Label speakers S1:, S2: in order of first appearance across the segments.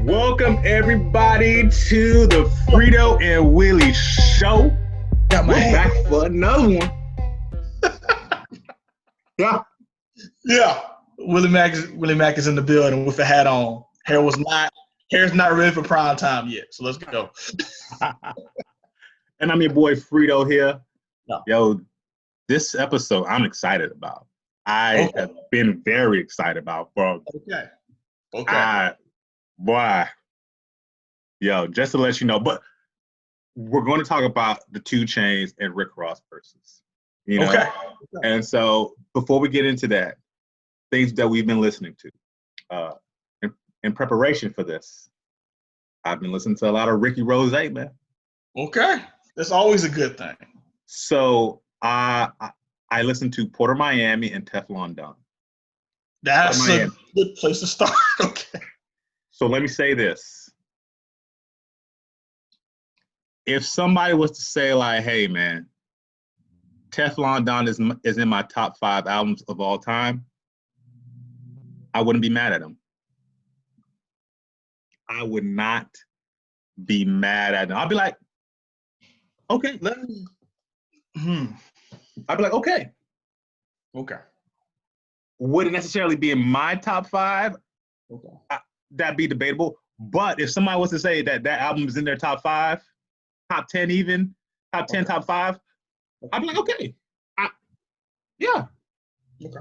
S1: Welcome everybody to the Frito and Willie show.
S2: Got my
S1: We're
S2: hand.
S1: back for another one. Yeah.
S2: Yeah. Willie Mack is in the building with a hat on. Hair's not ready for prime time yet. So let's go.
S1: And I'm your boy Frito here.
S2: Yeah.
S1: Yo, this episode I'm excited about. I have been very excited about for boy. Yo, just to let you know, but we're going to talk about the 2 Chainz and Rick Ross versus. You know?
S2: Okay.
S1: And so before we get into that, things that we've been listening to. In preparation for this, I've been listening to a lot of Ricky Rose, man.
S2: Okay. That's always a good thing.
S1: So I listened to Porter Miami and Teflon Don.
S2: That's a good place to start. Okay.
S1: So let me say this. If somebody was to say like, hey man, Teflon Don is in my top 5 albums of all time, I wouldn't be mad at him. I would not be mad at him. I'd be like, okay, I'd be like, okay.
S2: Okay.
S1: Wouldn't necessarily be in my top 5.
S2: Okay.
S1: That'd be debatable. But if somebody was to say that album is in their top 5, top 10 even, top 10, top 5, I'd be like, okay. Yeah.
S2: Okay.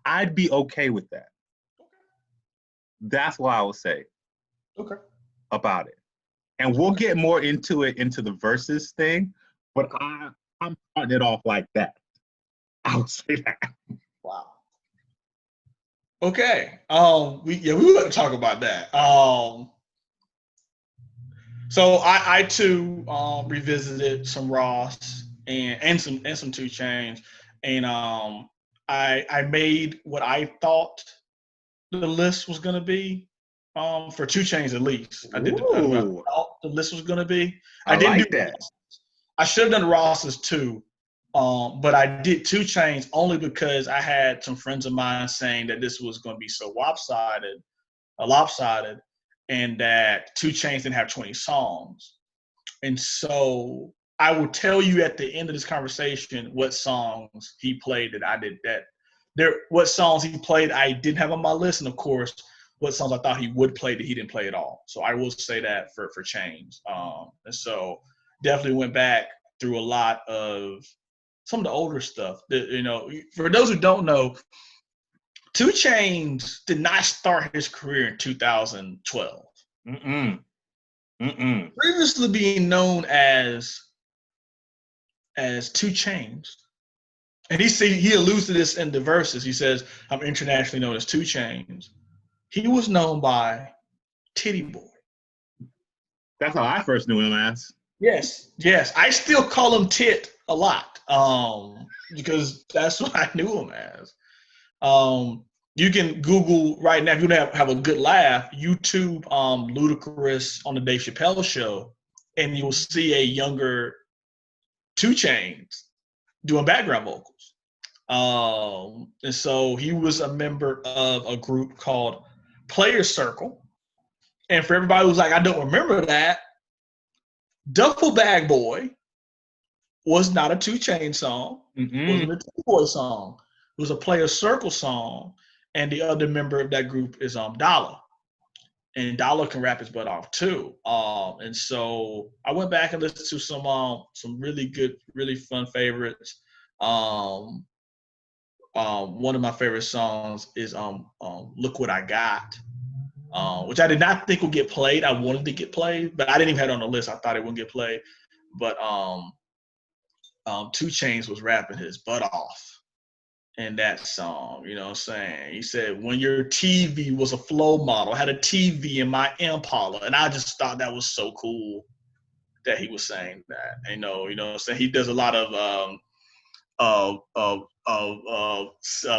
S1: I'd be okay with that.
S2: Okay.
S1: That's what I would say.
S2: Okay.
S1: About it. And we'll get more into it, into the Verzuz thing, but I'm starting it off like that. I would say that.
S2: Wow. Okay. We were going to talk about that. So I too revisited some Ross and some 2 Chainz, and I made what I thought the list was gonna be for 2 Chainz at least. I did what I thought the list was gonna be.
S1: I
S2: didn't
S1: like
S2: do
S1: that.
S2: Ross. I should have done Ross's too, but I did 2 Chainz only because I had some friends of mine saying that this was gonna be so lopsided, and that 2 Chainz didn't have 20 songs. And so I will tell you at the end of this conversation what songs he played that I did what songs he played I didn't have on my list, and of course what songs I thought he would play that he didn't play at all. So I will say that for Chainz. And so definitely went back through a lot of some of the older stuff. For those who don't know, 2 Chainz did not start his career in 2012. Previously being known as 2 Chainz. And he alludes to this in the Verzuz. He says, I'm internationally known as 2 Chainz. He was known by Titty Boy.
S1: That's how I first knew him as.
S2: Yes. I still call him Tit a lot because that's what I knew him as. You can Google right now, if you want to have a good laugh, YouTube Ludacris on the Dave Chappelle show, and you'll see a younger 2 Chainz doing background vocals. And so he was a member of a group called Player Circle. And for everybody who's like, I don't remember that, Duffel Bag Boy was not a 2 Chainz song. It wasn't a Titty Boy song. It was a Player Circle song. And the other member of that group is Dollar. And Dollar can rap his butt off too. And so I went back and listened to some really good, really fun favorites. One of my favorite songs is Look What I Got, which I did not think would get played. I wanted to get played, but I didn't even have it on the list. I thought it wouldn't get played. But 2 Chainz was rapping his butt off in that song, you know what I'm saying? He said, when your TV was a flow model, I had a TV in my Impala. And I just thought that was so cool that he was saying that. You know what I'm saying? He does a lot of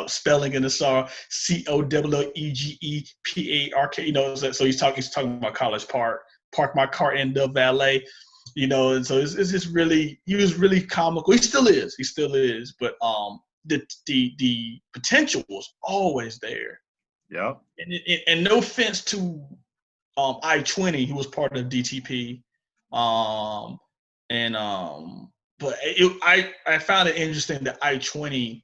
S2: spelling in the song, COWLEGEPARK, so he's talking about College Park, park my car in the valet, and so it's just really, he was really comical. He still is, but the potential was always there.
S1: Yeah.
S2: And no offense to I-20, who was part of DTP. I found it interesting that I-20,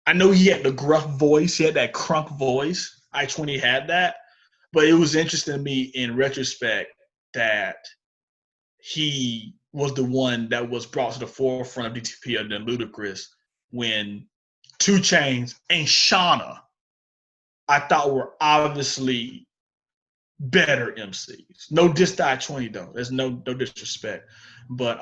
S2: I know he had the gruff voice, he had that crunk voice. I-20 had that, but it was interesting to me in retrospect that he was the one that was brought to the forefront of DTP other than Ludacris when 2 Chainz and Shauna, I thought, were obviously better MCs. No diss to I-20 though. There's no disrespect. But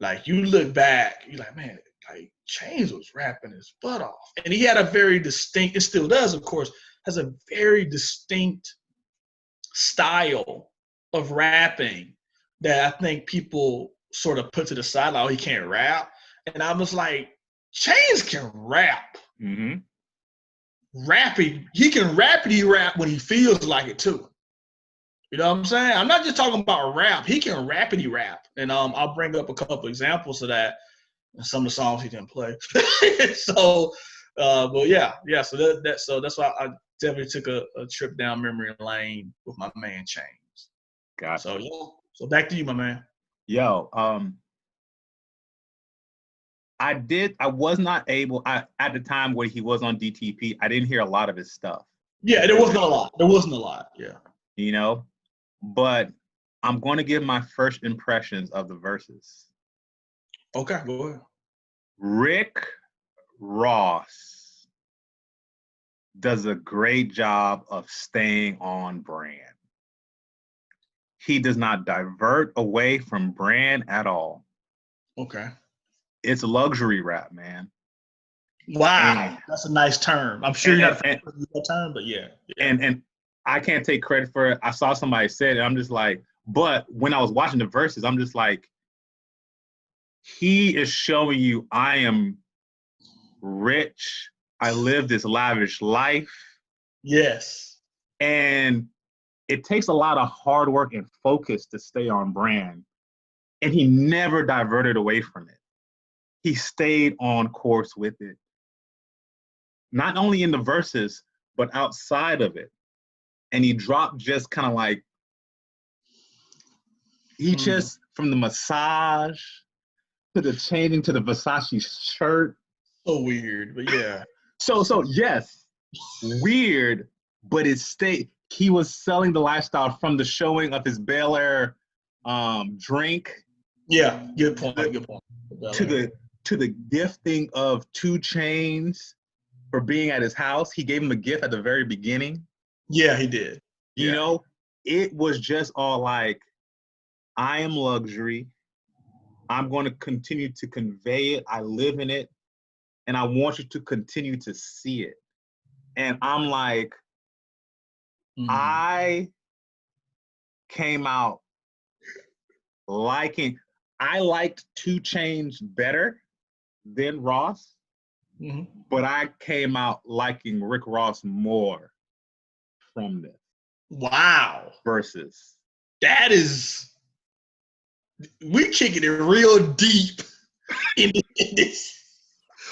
S2: like you look back, you're like, man, like Chainz was rapping his butt off. And he had a very distinct, it still does, of course, has a very distinct style of rapping that I think people sort of put to the side, like, oh, he can't rap. And I was like, Chainz can rap.
S1: Mm-hmm.
S2: Rapping, he can rappity rap when he feels like it too. You know what I'm saying? I'm not just talking about rap. He can rappity rap. And I'll bring up a couple examples of that in some of the songs he didn't play. So, but yeah. So that's why I definitely took a trip down memory lane with my man Chainz.
S1: Gotcha.
S2: So yeah. So back to you, my man.
S1: Yo, I was not able, at the time where he was on DTP, I didn't hear a lot of his stuff.
S2: Yeah, there wasn't a lot. Yeah.
S1: You know, but I'm going to give my first impressions of the Verzuz.
S2: Okay, go ahead.
S1: Rick Ross does a great job of staying on brand. He does not divert away from brand at all.
S2: Okay.
S1: It's luxury rap, man.
S2: Wow, that's a nice term. I'm sure you're not familiar with that term, but yeah.
S1: And I can't take credit for it. I saw somebody say it, I'm just like, but when I was watching the Verzuz, I'm just like, he is showing you I am rich. I live this lavish life.
S2: Yes.
S1: And it takes a lot of hard work and focus to stay on brand. And he never diverted away from it. He stayed on course with it. Not only in the Verzuz, but outside of it. And he dropped just kind of like, he just, from the massage to the changing to the Versace shirt.
S2: So weird, but yeah.
S1: So yes, weird, but it stayed. He was selling the lifestyle from the showing of his Bel Air drink.
S2: Yeah, good point. Good point.
S1: To the gifting of 2 Chainz for being at his house. He gave him a gift at the very beginning.
S2: Yeah, he did.
S1: You know, it was just all like, I am luxury. I'm going to continue to convey it. I live in it. And I want you to continue to see it. And I'm like, I came out I liked 2 Chainz better than Ross, but I came out liking Rick Ross more from this. Wow. Verzuz.
S2: That is, we kicking it real deep in this.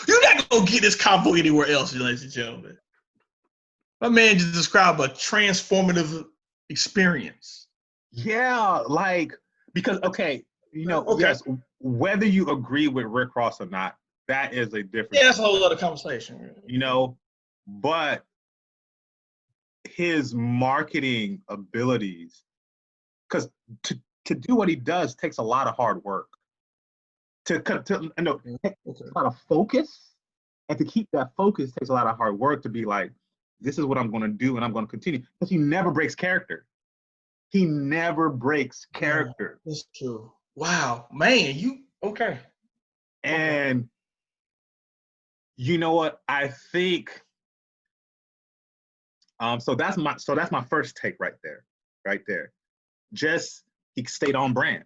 S2: You're not going to get this combo anywhere else, ladies and gentlemen. My man just described a transformative experience.
S1: Yeah, like, because, okay, you know, yes, whether you agree with Rick Ross or not, that is a different.
S2: Yeah, that's a whole other conversation. Really.
S1: You know, but his marketing abilities, because to do what he does takes a lot of hard work. A lot of focus, and to keep that focus takes a lot of hard work to be like, this is what I'm going to do, and I'm going to continue. Because he never breaks character. He never breaks character.
S2: Yeah, that's true. Wow, man, okay.
S1: And you know what? I think so that's my first take right there. Just he stayed on brand.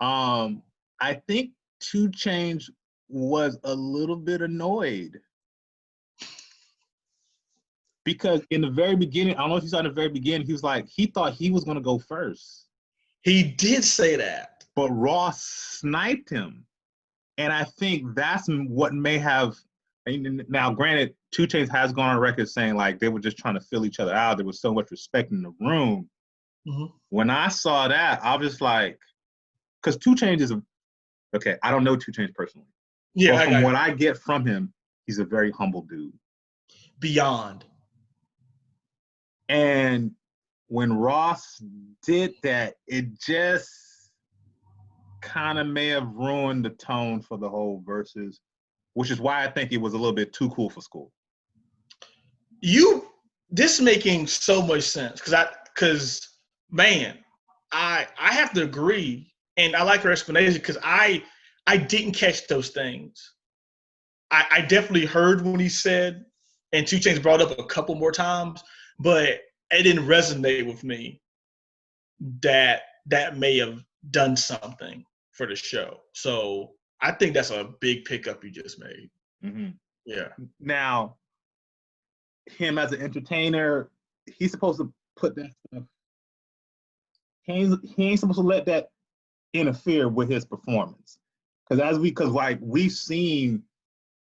S1: I think 2 Chainz was a little bit annoyed because in the very beginning, I don't know if you saw in the very beginning, he was like, he thought he was going to go first.
S2: He did say that.
S1: But Ross sniped him. And I think that's what may have And now, granted, 2 Chainz has gone on record saying like they were just trying to fill each other out. There was so much respect in the room.
S2: Mm-hmm.
S1: When I saw that, I was just like, because 2 Chainz is okay. I don't know 2 Chainz personally.
S2: Yeah,
S1: but from what I get from him, he's a very humble dude.
S2: Beyond.
S1: And when Ross did that, it just kind of may have ruined the tone for the whole Verzuz, which is why I think it was a little bit too cool for school.
S2: This making so much sense because man, I have to agree, and I like her explanation because I didn't catch those things. I definitely heard when he said, and 2 Chainz brought up a couple more times, but it didn't resonate with me that may have done something for the show. So I think that's a big pickup you just made.
S1: Mm-hmm.
S2: Yeah.
S1: Now, him as an entertainer, he's supposed to put that stuff. He ain't supposed to let that interfere with his performance. Because we've seen,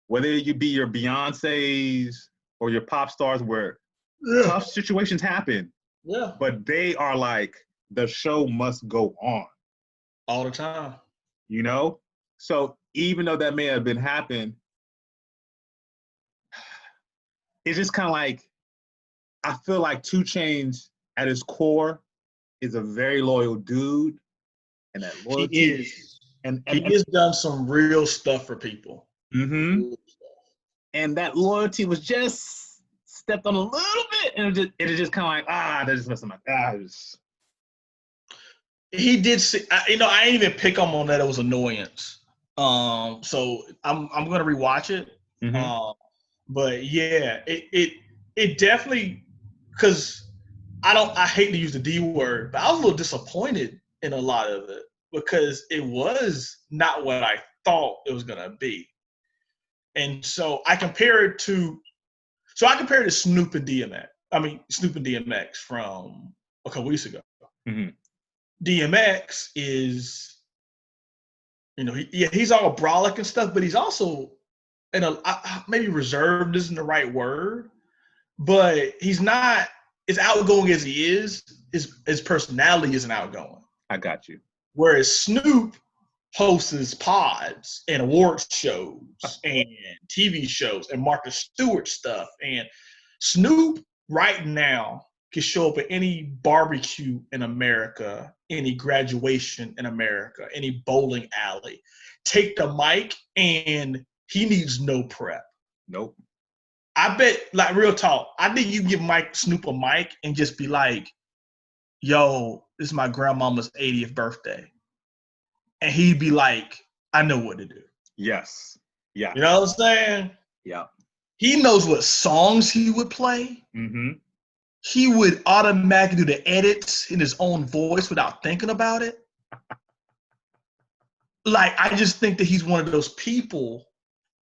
S1: whether you be your Beyoncé's or your pop stars, where tough situations happen.
S2: Yeah.
S1: But they are like, the show must go on.
S2: All the time.
S1: You know? So even though that may have been happening, it's just kind of like, I feel like 2 Chainz at his core is a very loyal dude. And that loyalty
S2: he is. And he has done some real stuff for people.
S1: Mm-hmm. And that loyalty was just stepped on a little bit, and it just kind of like, that just messed up.
S2: He did see, I didn't even pick up on that. It was annoyance. So I'm gonna rewatch it.
S1: Mm-hmm.
S2: But yeah, it definitely, because I hate to use the D word, but I was a little disappointed in a lot of it because it was not what I thought it was gonna be. And so I compare it to Snoop and DMX. Snoop and DMX from a couple weeks ago.
S1: Mm-hmm.
S2: DMX is, he's all brolic and stuff, but he's also, maybe reserved isn't the right word, but he's not as outgoing as he is. His personality isn't outgoing.
S1: I got you.
S2: Whereas Snoop hosts pods and awards shows and TV shows and Martha Stewart stuff. And Snoop right now can show up at any barbecue in America, any graduation in America, any bowling alley, take the mic, and he needs no prep.
S1: Nope.
S2: I bet, like, real talk, I think you give Snoop a mic and just be like, yo, this is my grandmama's 80th birthday. And he'd be like, I know what to do.
S1: Yes. Yeah.
S2: You know what I'm saying?
S1: Yeah.
S2: He knows what songs he would play.
S1: Mm-hmm.
S2: He would automatically do the edits in his own voice without thinking about it. Like, I just think that he's one of those people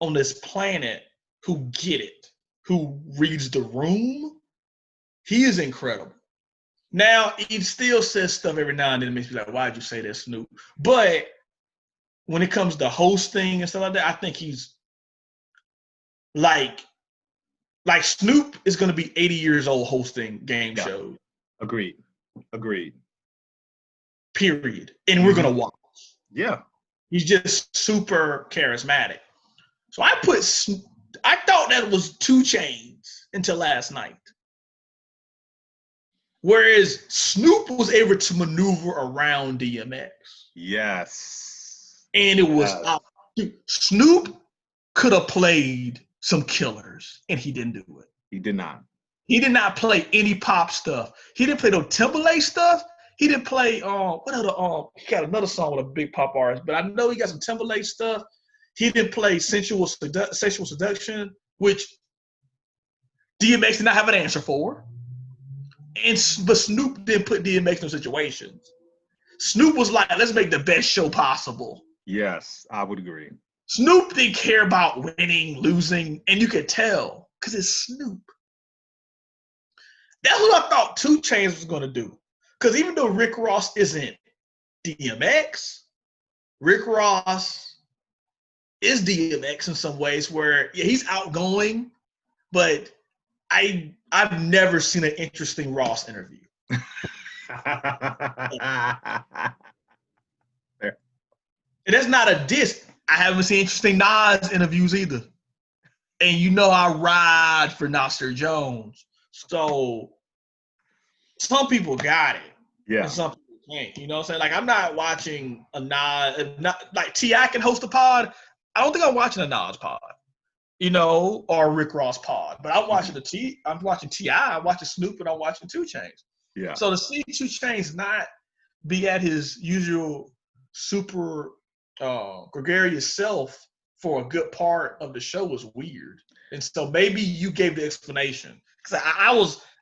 S2: on this planet who get it, who reads the room. He is incredible. Now, he still says stuff every now and then that makes me like, why'd you say that, Snoop? But when it comes to hosting and stuff like that, I think he's like Snoop is going to be 80 years old hosting game shows.
S1: Agreed.
S2: Period. And we're going to watch.
S1: Yeah.
S2: He's just super charismatic. So I thought that was 2 Chainz until last night. Whereas Snoop was able to maneuver around DMX.
S1: Yes.
S2: And it was Snoop could have played some killers, and he didn't do it.
S1: He did not.
S2: He did not play any pop stuff. He didn't play no Timberlake stuff. He didn't play what other he got another song with a big pop artist, but I know he got some Timberlake stuff. He didn't play Sexual Seduction, which DMX did not have an answer for. But Snoop didn't put DMX in those situations. Snoop was like, let's make the best show possible.
S1: Yes, I would agree.
S2: Snoop didn't care about winning, losing, and you could tell because it's Snoop. That's what I thought 2 Chainz was going to do. Because even though Rick Ross isn't DMX, Rick Ross is DMX in some ways, where he's outgoing, but I've never seen an interesting Ross interview. And that's not a diss. I haven't seen interesting Nas interviews either. And you know I ride for Nasir Jones. So some people got it.
S1: Yeah.
S2: And some people can't. You know what I'm saying? Like, I'm not watching a Nas, like T.I. can host a pod. I don't think I'm watching a Nas pod, you know, or Rick Ross pod. But I'm watching I'm watching T.I., I'm watching Snoop, and I'm watching 2 Chainz.
S1: Yeah.
S2: So to see 2 Chainz not be at his usual super gregarious self for a good part of the show was weird. And so maybe you gave the explanation. Because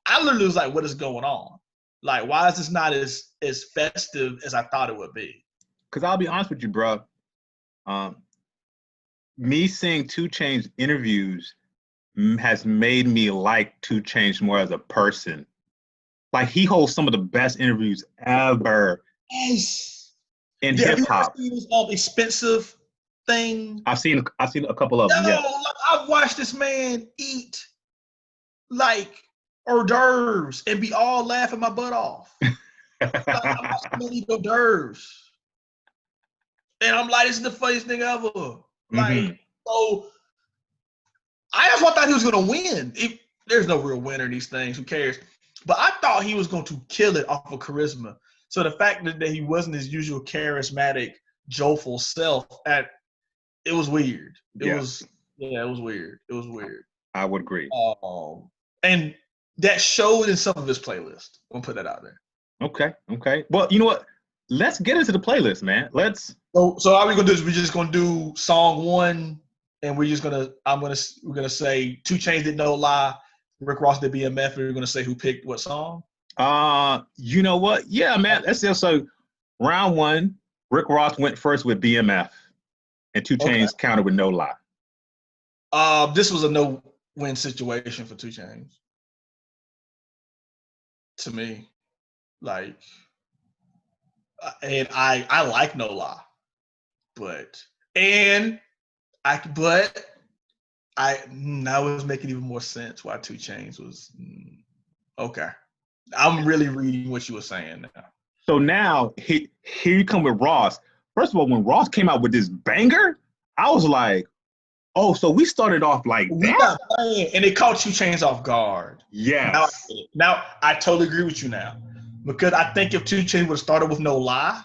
S2: I literally was like, what is going on? Like, why is this not as festive as I thought it would be?
S1: Because I'll be honest with you, bro. Me seeing 2 Chainz interviews has made me like 2 Chainz more as a person. Like, he holds some of the best interviews ever.
S2: Yes.
S1: In hip hop.
S2: Have you ever seen this expensive thing?
S1: I've seen a couple of them. Yeah.
S2: Like, I've watched this man eat like hors d'oeuvres and be all laughing my butt off. Like, I'm watching him eat hors d'oeuvres. And I'm like, this is the funniest thing ever. Like, so I just thought he was gonna win. There's no real winner in these things, who cares? But I thought he was going to kill it off of charisma. So the fact that he wasn't his usual charismatic, joyful self, it was weird. It was weird. It was weird.
S1: I would agree.
S2: And that showed in some of his playlist. I'm gonna put that out there.
S1: Okay. Well, you know what? Let's get into the playlist, man.
S2: So all we're gonna do is we're just gonna do song 1, and we're gonna say 2 Chainz did No Lie, Rick Ross did BMF, and we're gonna say who picked what song.
S1: You know what? Yeah, man. Let's just so round 1, Rick Ross went first with BMF, and 2 Chainz countered with No Lie.
S2: This was a no-win situation for 2 Chainz. To me, like, and I like No Lie, but now it's making even more sense why 2 Chainz was okay. I'm really reading what you were saying now.
S1: So now here you come with Ross. First of all, when Ross came out with this banger, I was like, oh, so we started off like that?
S2: And it caught 2 Chainz off guard.
S1: Yes.
S2: Now I totally agree with you now. Because I think if 2 Chainz would have started with No Lie,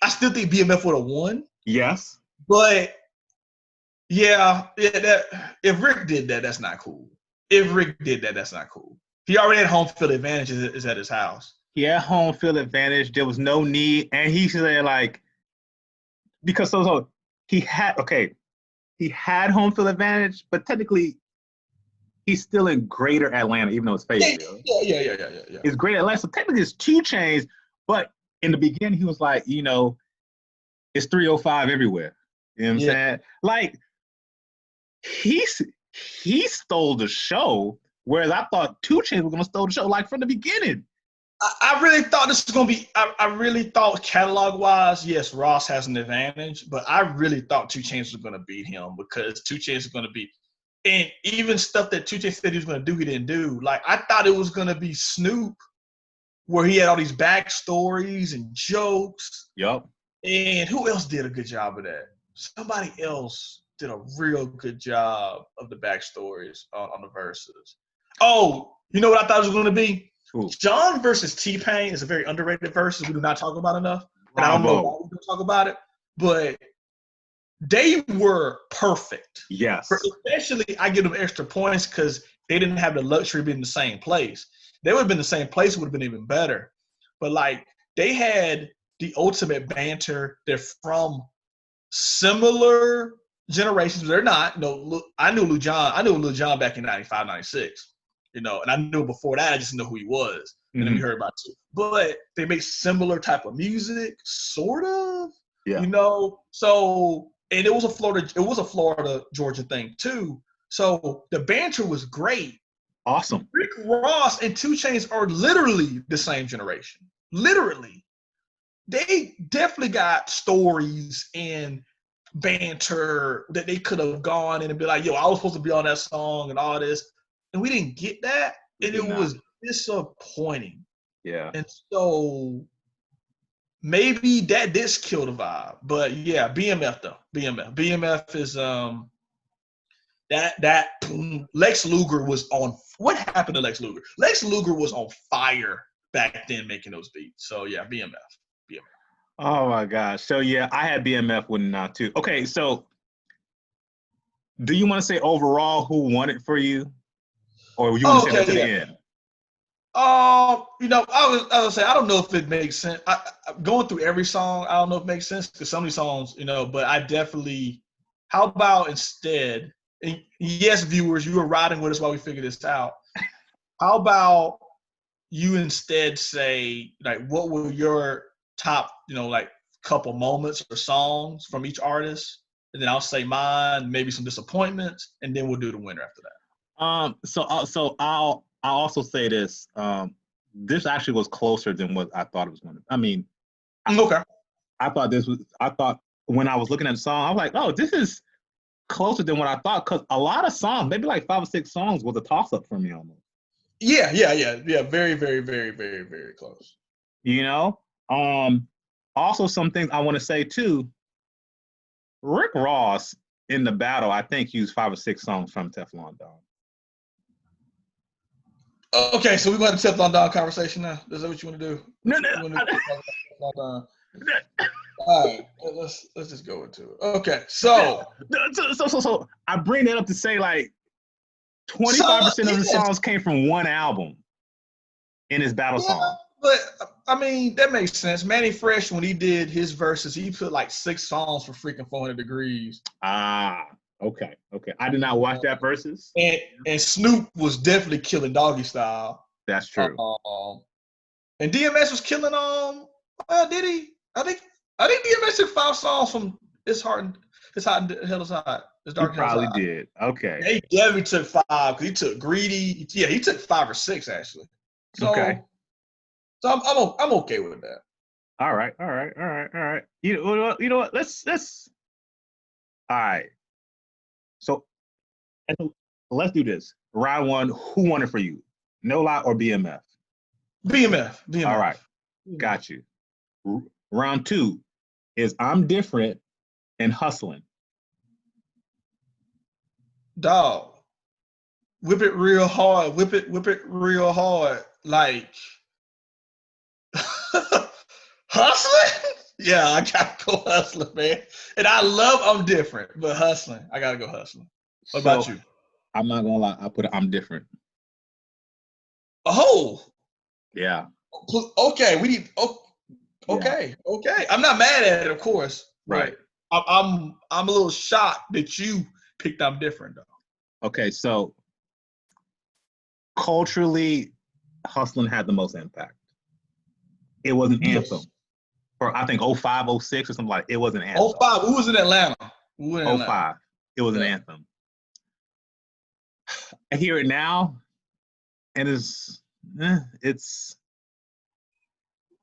S2: I still think BMF would have won.
S1: Yes.
S2: But yeah, if Rick did that, that's not cool. If Rick did that, that's not cool. He already had home field advantage is at his house.
S1: He had home field advantage. There was no need. And he said, like, because so he had home field advantage, but technically he's still in greater Atlanta, even though it's Fayetteville.
S2: Yeah.
S1: It's greater Atlanta. So technically it's 2 Chainz, but in the beginning he was like, you know, it's 305 everywhere. You know what I'm saying? Like, he stole the show, whereas I thought 2 Chainz was gonna steal the show like from the beginning.
S2: I really thought this was gonna be. I really thought catalog-wise, yes, Ross has an advantage, but I really thought 2 Chainz was gonna beat him because 2 Chainz is gonna be, and even stuff that 2 Chainz said he was gonna do, he didn't do. Like, I thought it was gonna be Snoop, where he had all these backstories and jokes.
S1: Yup.
S2: And who else did a good job of that? Somebody else did a real good job of the backstories on the Verzuz. Oh, you know what I thought it was gonna be?
S1: Ooh.
S2: John versus T-Pain is a very underrated Verzuz we do not talk about enough. And I don't know why we don't talk about it, but they were perfect.
S1: Yes.
S2: Especially, I give them extra points because they didn't have the luxury of being in the same place. They would have been the same place, it would have been even better. But, like, they had the ultimate banter. They're from similar generations. They're not. No, I knew Lil Jon back in 95, 96. You know, and I knew before that, I just didn't know who he was. And then we heard about it. But they make similar type of music, sort of. Yeah. You know, so, and it was a Florida, Georgia thing too. So the banter was great.
S1: Awesome.
S2: Rick Ross and 2 Chainz are literally the same generation. Literally. They definitely got stories and banter that they could have gone in and be like, yo, I was supposed to be on that song and all this. And we didn't get that. And it was disappointing.
S1: Yeah.
S2: And so maybe that did kill the vibe. But yeah, BMF though. BMF is that Lex Luger was on. What happened to Lex Luger? Lex Luger was on fire back then making those beats. So yeah, BMF.
S1: Oh my gosh. So yeah, I had BMF winning now too. Okay, so do you want to say overall who won it for you, or you want to say that to the end?
S2: You know, I was say I don't know if it makes sense. Going through every song, I don't know if it makes sense because some of these songs, you know, but I definitely. How about instead? And yes, viewers, you were riding with us while we figured this out. How about you instead say, like, what were your top, you know, like couple moments or songs from each artist? And then I'll say mine, maybe some disappointments, and then we'll do the winner after that.
S1: So I'll also say this. This actually was closer than what I thought it was going to. I mean,
S2: okay.
S1: I thought when I was looking at the song, I was like, oh, this is closer than what I thought, because a lot of songs, maybe like 5 or 6 songs, was a toss-up for me almost.
S2: Yeah. Very, very, very, very, very close.
S1: You know? Also some things I want to say too. Rick Ross in the battle, I think, used 5 or 6 songs from Teflon Don.
S2: Okay, so we're going to Teflon Don conversation now. Is that what you want to do?
S1: No.
S2: All right, let's just go into it. Okay, so
S1: I bring that up to say, like, 25% of the songs came from one album in his battle song.
S2: But I mean, that makes sense. Manny Fresh, when he did his verses, he put like 6 songs for freaking 400 Degrees.
S1: Okay. I did not watch that verses.
S2: And Snoop was definitely killing Doggy Style.
S1: That's true.
S2: And DMS was killing did he? I think DMS took 5 songs from It's Hot and Hell is Hot. It's Dark.
S1: He probably did. Okay.
S2: He definitely took 5 because he took Greedy. Yeah, he took 5 or 6 actually. So,
S1: okay.
S2: So I'm okay with that.
S1: All right. You know what? Let's. All right. So let's do this. Round 1. Who won it for you? No Lie or BMF?
S2: BMF.
S1: All right. Got you. Round 2 is I'm Different and Hustling.
S2: Dog. Whip it real hard. Whip it real hard. Like Hustling? Yeah, I gotta go Hustling, man. And I love I'm Different, but Hustling, I gotta go Hustling. What about you?
S1: I'm not gonna lie, I put I'm Different.
S2: Oh.
S1: Yeah.
S2: Okay, we need okay. I'm not mad at it, of course.
S1: Right.
S2: I'm a little shocked that you picked I'm Different though.
S1: Okay, so culturally, Hustling had the most impact. It was an anthem. For I think 05, 06 or something like it was an anthem.
S2: 05, who was in Atlanta?
S1: 05. It was an anthem. I hear it now, and it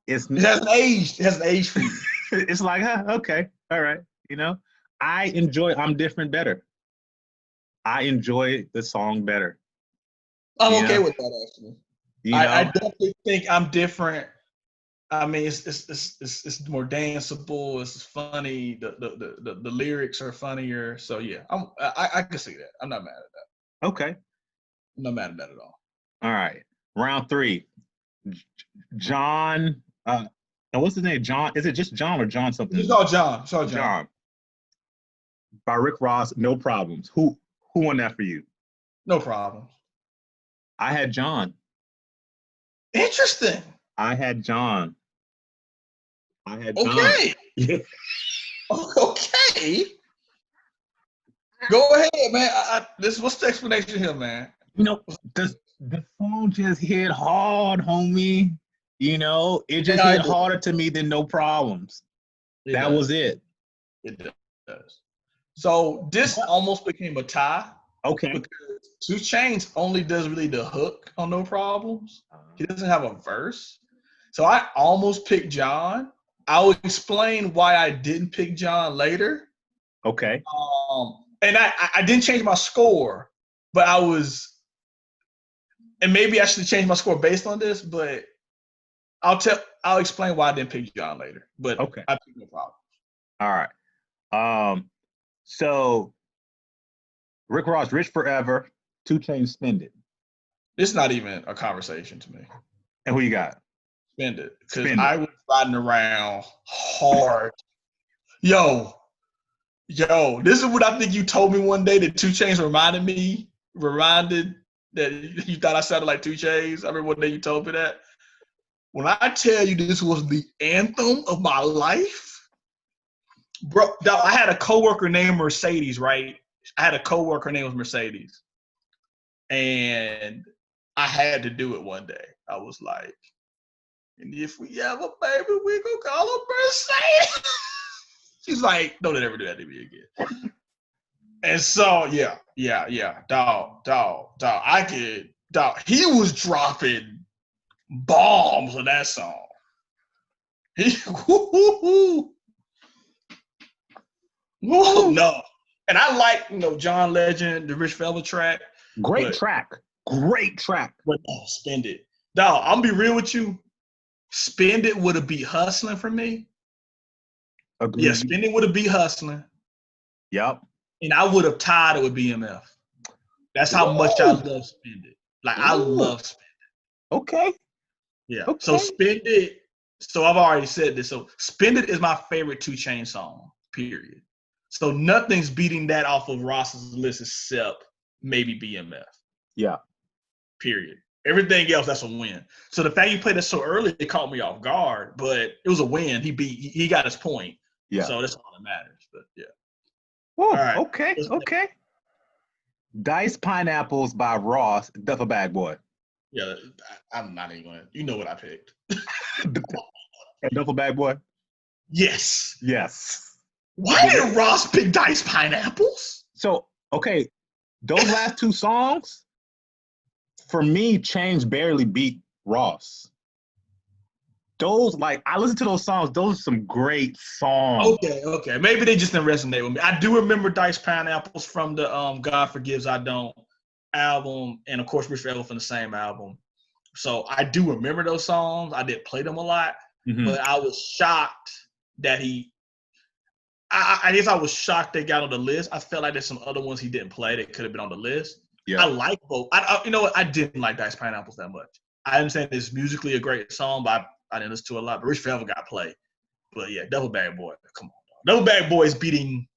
S1: hasn't
S2: aged. It hasn't aged for you.
S1: It's like, okay, all right. You know, I enjoy I'm Different better. I enjoy the song better.
S2: I'm okay with that actually. I definitely think I'm Different. I mean, it's more danceable. It's funny. The lyrics are funnier. So yeah, I can see that. I'm not mad at that.
S1: Okay.
S2: I'm not mad at that at all.
S1: All right. Round 3. John. And what's his name? John. Is it just John or John something?
S2: It's called John. John.
S1: By Rick Ross. No Problems. Who won that for you?
S2: No Problems.
S1: I had John.
S2: Interesting.
S1: I had John.
S2: Okay.
S1: Yeah.
S2: Okay. Go ahead, man. What's the explanation here, man?
S1: You know, the song just hit hard, homie. You know, it just hit harder to me than No Problems. That was it.
S2: It does. So this almost became a tie.
S1: Okay.
S2: Because 2 Chainz only does really the hook on No Problems. He doesn't have a verse. So I almost picked John. I will explain why I didn't pick John later.
S1: Okay.
S2: And I didn't change my score, but and maybe I should change my score based on this, but I'll explain why I didn't pick John later. But
S1: okay,
S2: I think no problem.
S1: All right. So Rick Ross, Rich Forever, 2 Chainz, Spend It.
S2: It's not even a conversation to me.
S1: And who you got?
S2: Spend It. Because I was riding around hard. Yo, this is what I think you told me one day that 2 Chainz reminded that you thought I sounded like 2 Chainz. I remember one day you told me that. When I tell you this was the anthem of my life, bro, I had a coworker named Mercedes, right? I had a coworker named Mercedes. And I had to do it one day. I was like, and if we have a baby, we gonna call her Mercedes. She's like, don't ever do that to me again. And so, dog. He was dropping bombs on that song. No. And I like, John Legend, the Rich Fella track.
S1: Great track.
S2: But Spend It. Dog, I'm gonna be real with you. Spend It would have beat Hustling for me.
S1: Agreed.
S2: Yeah, Spend It would have beat Hustling.
S1: Yep.
S2: And I would have tied it with BMF. That's how much I love Spend It. Like, I love Spend It.
S1: Okay.
S2: Yeah.
S1: Okay.
S2: So Spend It. So I've already said this. So Spend It is my favorite 2 Chainz song, period. So nothing's beating that off of Ross's list except maybe BMF.
S1: Yeah.
S2: Period. Everything else, that's a win. So the fact you played it so early, it caught me off guard, but it was a win. He got his point.
S1: Yeah.
S2: So that's all that matters. But yeah.
S1: Whoa,
S2: all right.
S1: Okay. Diced Pineapples by Ross, Duffel Bag Boy.
S2: Yeah, I'm not even going to. You know what I picked.
S1: Duffel Bag Boy?
S2: Yes.
S1: Why
S2: did Ross pick Diced Pineapples?
S1: So, okay, those last 2 songs, for me, Chainz barely beat Ross. Those, I listened to those songs. Those are some great songs.
S2: Okay. Maybe they just didn't resonate with me. I do remember Diced Pineapples from the God Forgives I Don't album, and of course, Rich Forever from the same album. So I do remember those songs. I did play them a lot, but I was shocked that I guess I was shocked they got on the list. I felt like there's some other ones he didn't play that could have been on the list. Yeah. I like both. You know what? I didn't like Diced Pineapples that much. I understand it's musically a great song, but I didn't listen to it a lot. But Rich Forever got played. But yeah, Duffel Bag Boy. Come on. Duffel Bag Boy is beating.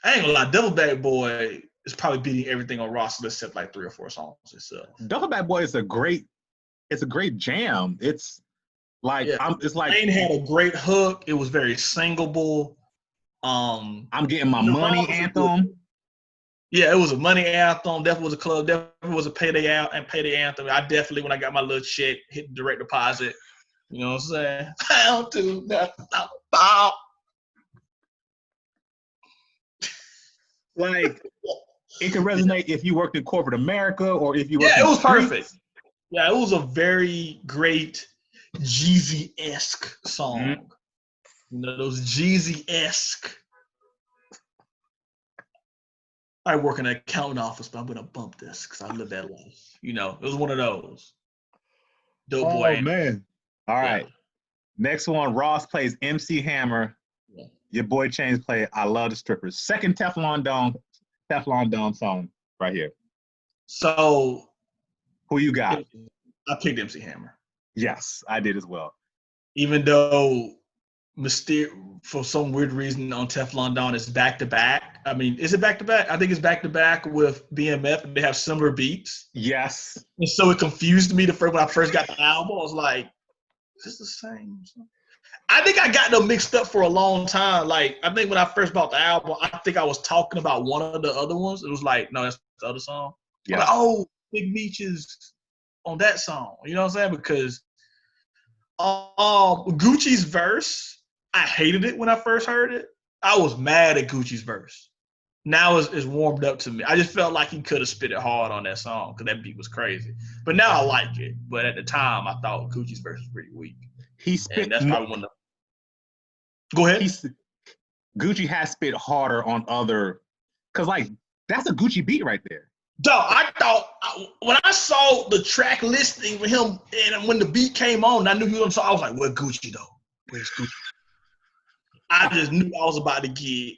S2: I ain't gonna lie. Duffel Bag Boy is probably beating everything on Ross except 3 or 4 songs itself.
S1: Duffel Bag Boy is a great jam. It's
S2: Wayne had a great hook. It was very singable.
S1: I'm Getting My Money anthem.
S2: Yeah, it was a money anthem. Definitely was a club. Definitely was a payday anthem. I definitely, when I got my little check, hit direct deposit. You know what I'm saying? Down to nothing.
S1: It can resonate if you worked in corporate America or if you worked
S2: it was perfect. Yeah, it was a very great Jeezy-esque song. Those Jeezy-esque. I work in an accounting office, but I'm going to bump this because I live that life. It was one of those. Dope boy.
S1: Oh, man. All right. Next one, Ross plays MC Hammer. Yeah. Your boy Chainz play I Love the Strippers. Second Teflon Don song right here.
S2: So.
S1: Who you got?
S2: I picked MC Hammer.
S1: Yes, I did as well.
S2: Even though for some weird reason on Teflon Don is back-to-back. I mean, is it back-to-back? I think it's back-to-back with BMF, and they have similar beats.
S1: Yes.
S2: And so it confused me when I first got the album. I was like, is this the same? I think I got them mixed up for a long time. I think when I first bought the album, I think I was talking about one of the other ones. It was no, that's the other song. Yeah. Big Meech is on that song. You know what I'm saying? Because Gucci's verse, I hated it when I first heard it. I was mad at Gucci's verse. Now it's warmed up to me. I just felt like he could have spit it hard on that song because that beat was crazy. But now I like it. But at the time, I thought Gucci's verse was pretty weak.
S1: He spit.
S2: And that's probably one of the. Go ahead.
S1: Gucci has spit harder on other, cause like that's a Gucci beat right there.
S2: Dog, I thought when I saw the track listing with him, and when the beat came on, I knew he was. So I was like, "Where's Gucci though? Where's Gucci?" I just knew I was about to get,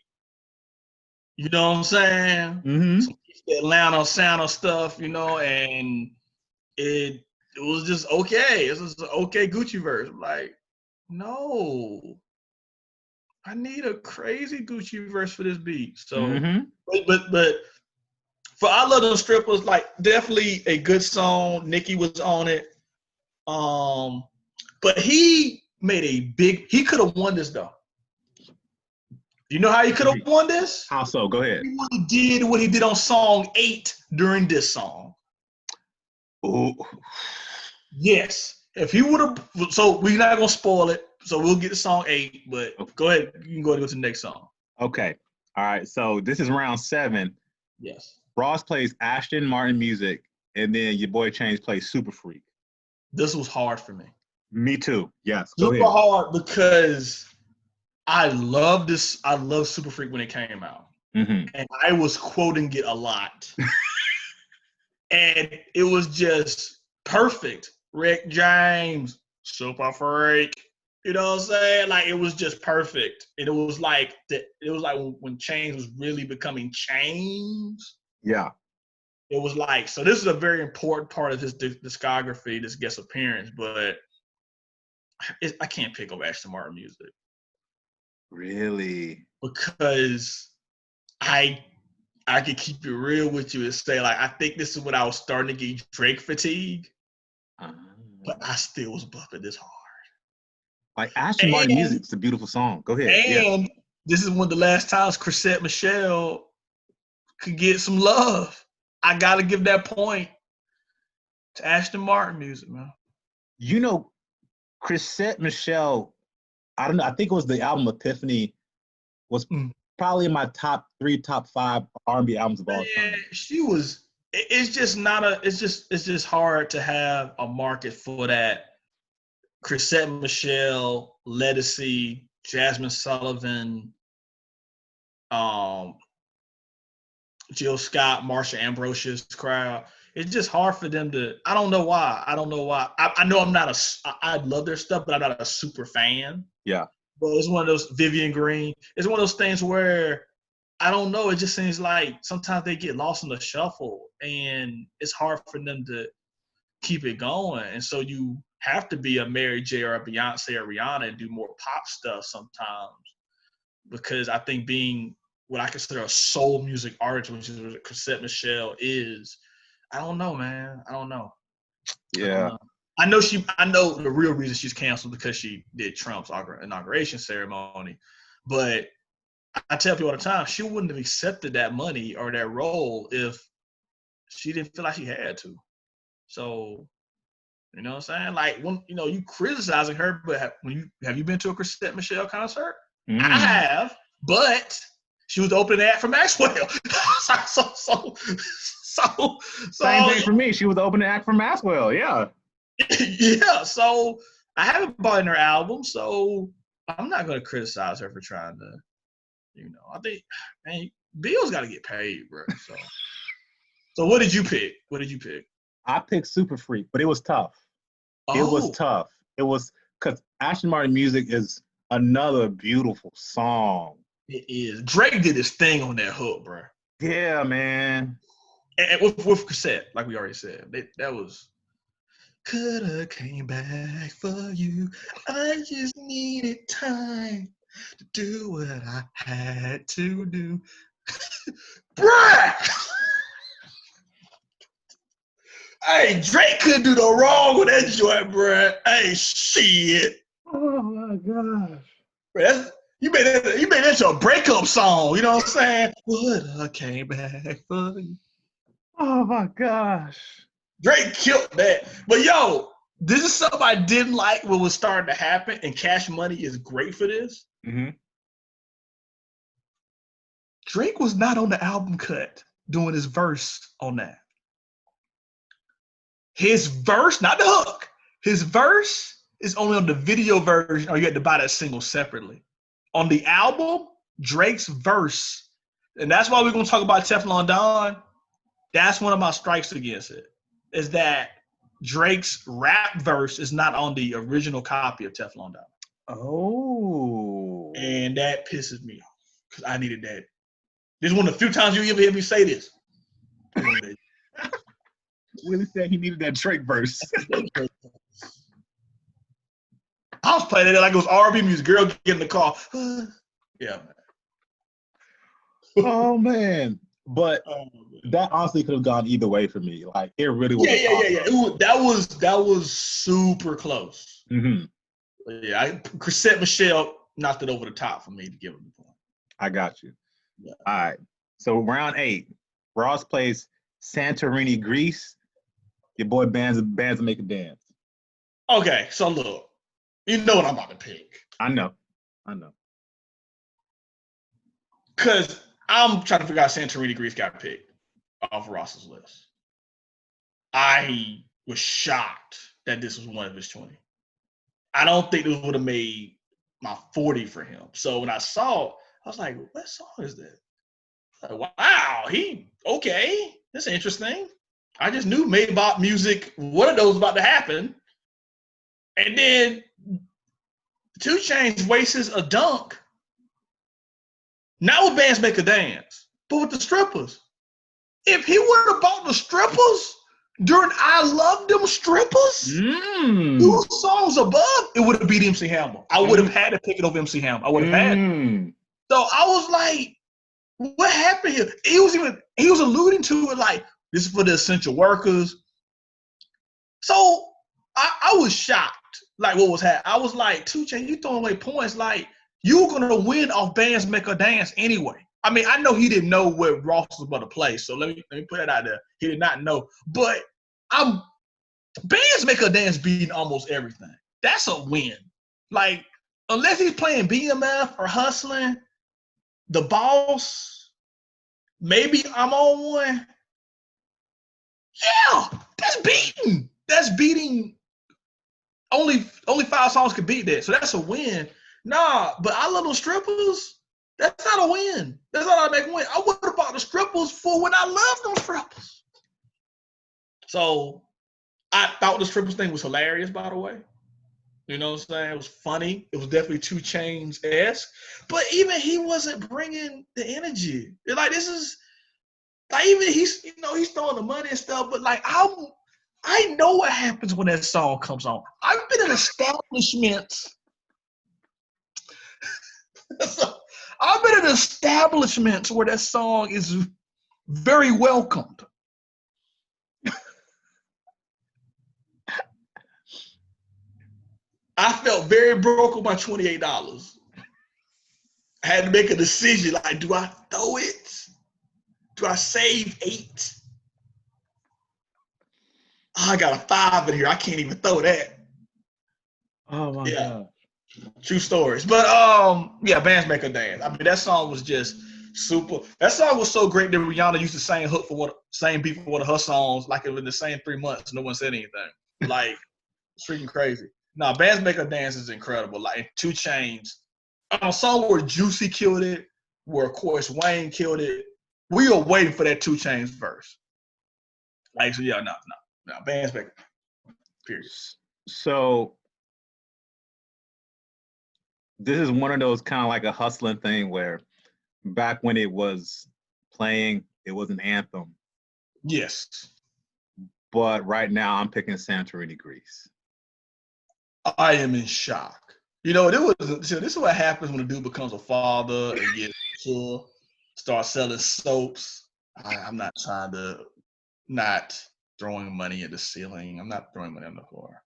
S2: you know what I'm saying?
S1: Mm-hmm.
S2: Some Atlanta sound of stuff, you know, and it was just okay. It was an okay Gucci verse. I'm like, no, I need a crazy Gucci verse for this beat. So, but for I Love Them Strippers, like definitely a good song. Nicki was on it. But he made he could have won this though. You know how he could have won this?
S1: How so? Go ahead.
S2: He would have did what he did on song 8 during this song.
S1: Oh.
S2: Yes. If he would have, so we're not gonna spoil it. So we'll get to song 8, but go ahead. You can go to the next song.
S1: Okay. All right. So this is round 7.
S2: Yes.
S1: Ross plays Ashton Martin music, and then your boy Chainz plays Super Freak.
S2: This was hard for me.
S1: Me too. Yes. Go
S2: Super
S1: ahead.
S2: hard because I love this. I love Super Freak when it came out.
S1: Mm-hmm.
S2: And I was quoting it a lot. And it was just perfect. Rick James, Super Freak. You know what I'm saying? Like it was just perfect. And it was like when Chainz was really becoming Chainz.
S1: Yeah.
S2: It was like, so this is a very important part of his discography, this guest appearance, but I can't pick up Ashton Martin music.
S1: Really?
S2: Because I could keep it real with you and say, like, I think this is when I was starting to get Drake fatigue, but I still was bumping this hard.
S1: Like Ashton Martin music is a beautiful song. Go ahead.
S2: And this is one of the last times Chrisette Michele could get some love. I got to give that point to Ashton Martin music, man.
S1: You know, Chrisette Michele, I don't know. I think it was the album Epiphany was probably in my top 3, top 5 R&B albums of all time.
S2: She was. It's just not a. It's just hard to have a market for that. Chrisette Michele, Ledisi, Jasmine Sullivan, Jill Scott, Marsha Ambrosius crowd. It's just hard for them to. I don't know why. I know I'm not I love their stuff, but I'm not a super fan.
S1: Yeah.
S2: But it's one of those Vivian Green. It's one of those things where I don't know. It just seems like sometimes they get lost in the shuffle, and it's hard for them to keep it going. And so you have to be a Mary J or a Beyonce or Rihanna and do more pop stuff sometimes, because I think being what I consider a soul music artist, which is what Chrisette Michele is, I don't know, man. I don't know.
S1: Yeah.
S2: I know the real reason she's canceled because she did Trump's inauguration ceremony. But I tell people all the time, she wouldn't have accepted that money or that role if she didn't feel like she had to. So, you know what I'm saying? Like, when you criticizing her, but have you been to a Chrisette Michele concert? I have, but she was the opening act for Maxwell. so
S1: Same thing for me. She was the opening act for Maxwell. Yeah.
S2: Yeah. So I haven't bought in her album, so I'm not going to criticize her for trying to. I think, man, Bill's got to get paid, bro. So what did you pick?
S1: I picked Super Freak, but it was tough. It was tough. It was because Ashton Martin music is another beautiful song.
S2: It is. Drake did his thing on that hook, bro.
S1: Yeah, man.
S2: And with cassette, like we already said, that was. Coulda came back for you. I just needed time to do what I had to do. Bruh! Hey, Drake couldn't do no wrong with that joint, bruh. Hey, shit.
S1: Oh my gosh.
S2: Bruh, you made that your breakup song. You know what I'm saying? Woulda came back for you.
S1: Oh my gosh.
S2: Drake killed that. But yo, this is something I didn't like what was starting to happen, and Cash Money is great for this.
S1: Mm-hmm.
S2: Drake was not on the album cut doing his verse on that. His verse, not the hook, his verse is only on the video version, or you had to buy that single separately. On the album, Drake's verse, and that's why we're gonna talk about Teflon Don. That's one of my strikes against it. Is that Drake's rap verse is not on the original copy of Teflon Don.
S1: Oh.
S2: And that pisses me off because I needed that. This is one of the few times you ever hear me say this.
S1: Willie said he needed that Drake verse.
S2: I was playing it like it was R&B music. Girl, get in the car. Yeah, man.
S1: Oh man. But that honestly could have gone either way for me. Like it really was.
S2: Yeah. That was super close.
S1: Mm-hmm.
S2: Yeah, Chrisette Michelle knocked it over the top for me to give him the point.
S1: I got you.
S2: Yeah.
S1: All right. So round 8, Ross plays Santorini, Greece. Your boy bands make a dance.
S2: Okay, so look, you know what I'm about to pick.
S1: I know.
S2: Because I'm trying to figure out Santorini, Greece got picked off Ross's list. I was shocked that this was one of his 20. I don't think this would have made my 40 for him. So when I saw it, I was like, what song is that? Like, wow, okay, that's interesting. I just knew Maybach music, one of those was about to happen. And then 2 Chainz wastes a dunk. Not with bands make a dance, but with the strippers. If he would have bought the strippers during I Love Them Strippers, 2 songs above, it would have beat MC Hammer. I would have had to pick it over MC Hammer. I would have had to. So I was like, what happened here? He was alluding to it like, this is for the essential workers. So I was shocked, like what was happening. I was like, 2 Chainz, you throwing away points. Like, you were going to win off bands make a dance anyway. I mean, I know he didn't know what Ross was about to play, so let me put that out there. He did not know. But bands make a dance beating almost everything. That's a win. Like, unless he's playing BMF or Hustling, The Boss, maybe I'm on one. Yeah, that's beating. That's beating. Only 5 songs could beat that, so that's a win. Nah, but I Love Those Strippers. That's not a win. That's not how I make a win. I would have bought the strippers for when I love them strippers. So I thought the strippers thing was hilarious, by the way. You know what I'm saying? It was funny. It was definitely 2 Chainz-esque. But even he wasn't bringing the energy. Like, this is, like, even he's throwing the money and stuff, but like, I know what happens when that song comes on. I've been in establishments. I've been in establishments where that song is very welcomed. I felt very broke on my $28. I had to make a decision, like, do I throw it? Do I save 8? Oh, I got a 5 in here. I can't even throw that.
S1: Oh my God.
S2: True stories. But yeah, bands make a dance. I mean, that song was just super. That song was so great that Rihanna used the same hook for same beat for one of her songs, like it was in the same 3 months. No one said anything. Like, it's freaking crazy. Now, bands make a dance is incredible. Like 2 Chainz. On a song where Juicy killed it, where of course Wayne killed it. We are waiting for that 2 Chainz verse. Like, so yeah, no. Bands make it. Period.
S1: So this is one of those kind of like a hustling thing where back when it was playing, it was an anthem.
S2: Yes.
S1: But right now I'm picking Santorini, Greece.
S2: I am in shock. You know, this is what happens when a dude becomes a father and gets mature, start selling soaps. I'm not trying to throwing money at the ceiling. I'm not throwing money on the floor.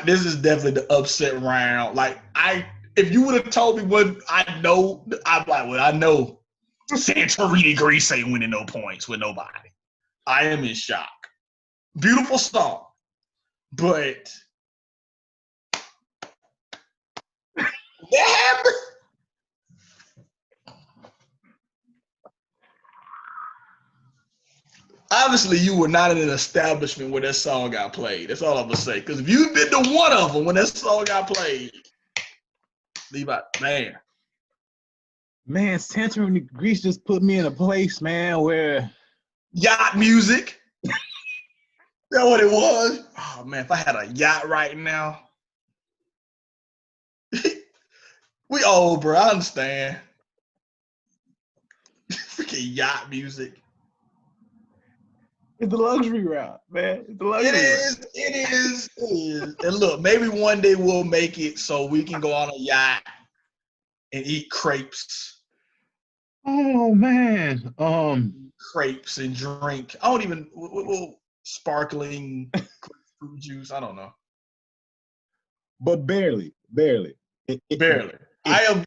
S2: This is definitely the upset round. Like, if you would have told me what I know, I'm like, well, I know Santorini, Greece ain't winning no points with nobody. I am in shock. Beautiful song, but that happened. Obviously, you were not in an establishment where that song got played. That's all I'm gonna say. Because if you've been to one of them when that song got played, leave out, man.
S1: Man, Santorini, Greece just put me in a place, man, where
S2: Yacht music. That's what it was. Oh man, if I had a yacht right now. We old, bro. I understand. Freaking yacht music.
S1: it's the luxury route, man. It's the luxury
S2: It is. It is. It is. And look, maybe one day we'll make it so we can go on a yacht and eat crepes.
S1: Oh man.
S2: Crepes and drink. I don't even sparkling fruit juice. I don't know.
S1: But barely.
S2: Barely. I am.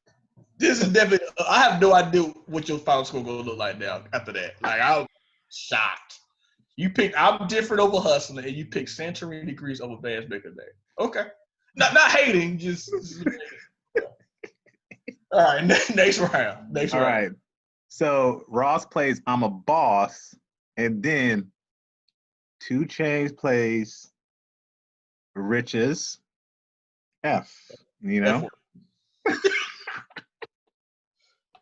S2: This is definitely. I have no idea what your final score gonna look like now after that. Like I'm shocked. You picked. I'm different over hustling, and you picked Santorini degrees over Vance Baker Day. Okay. Not hating. Just all right. Next round.
S1: All right. So Ross plays "I'm a Boss," and then 2 Chainz plays "Riches." F. You know.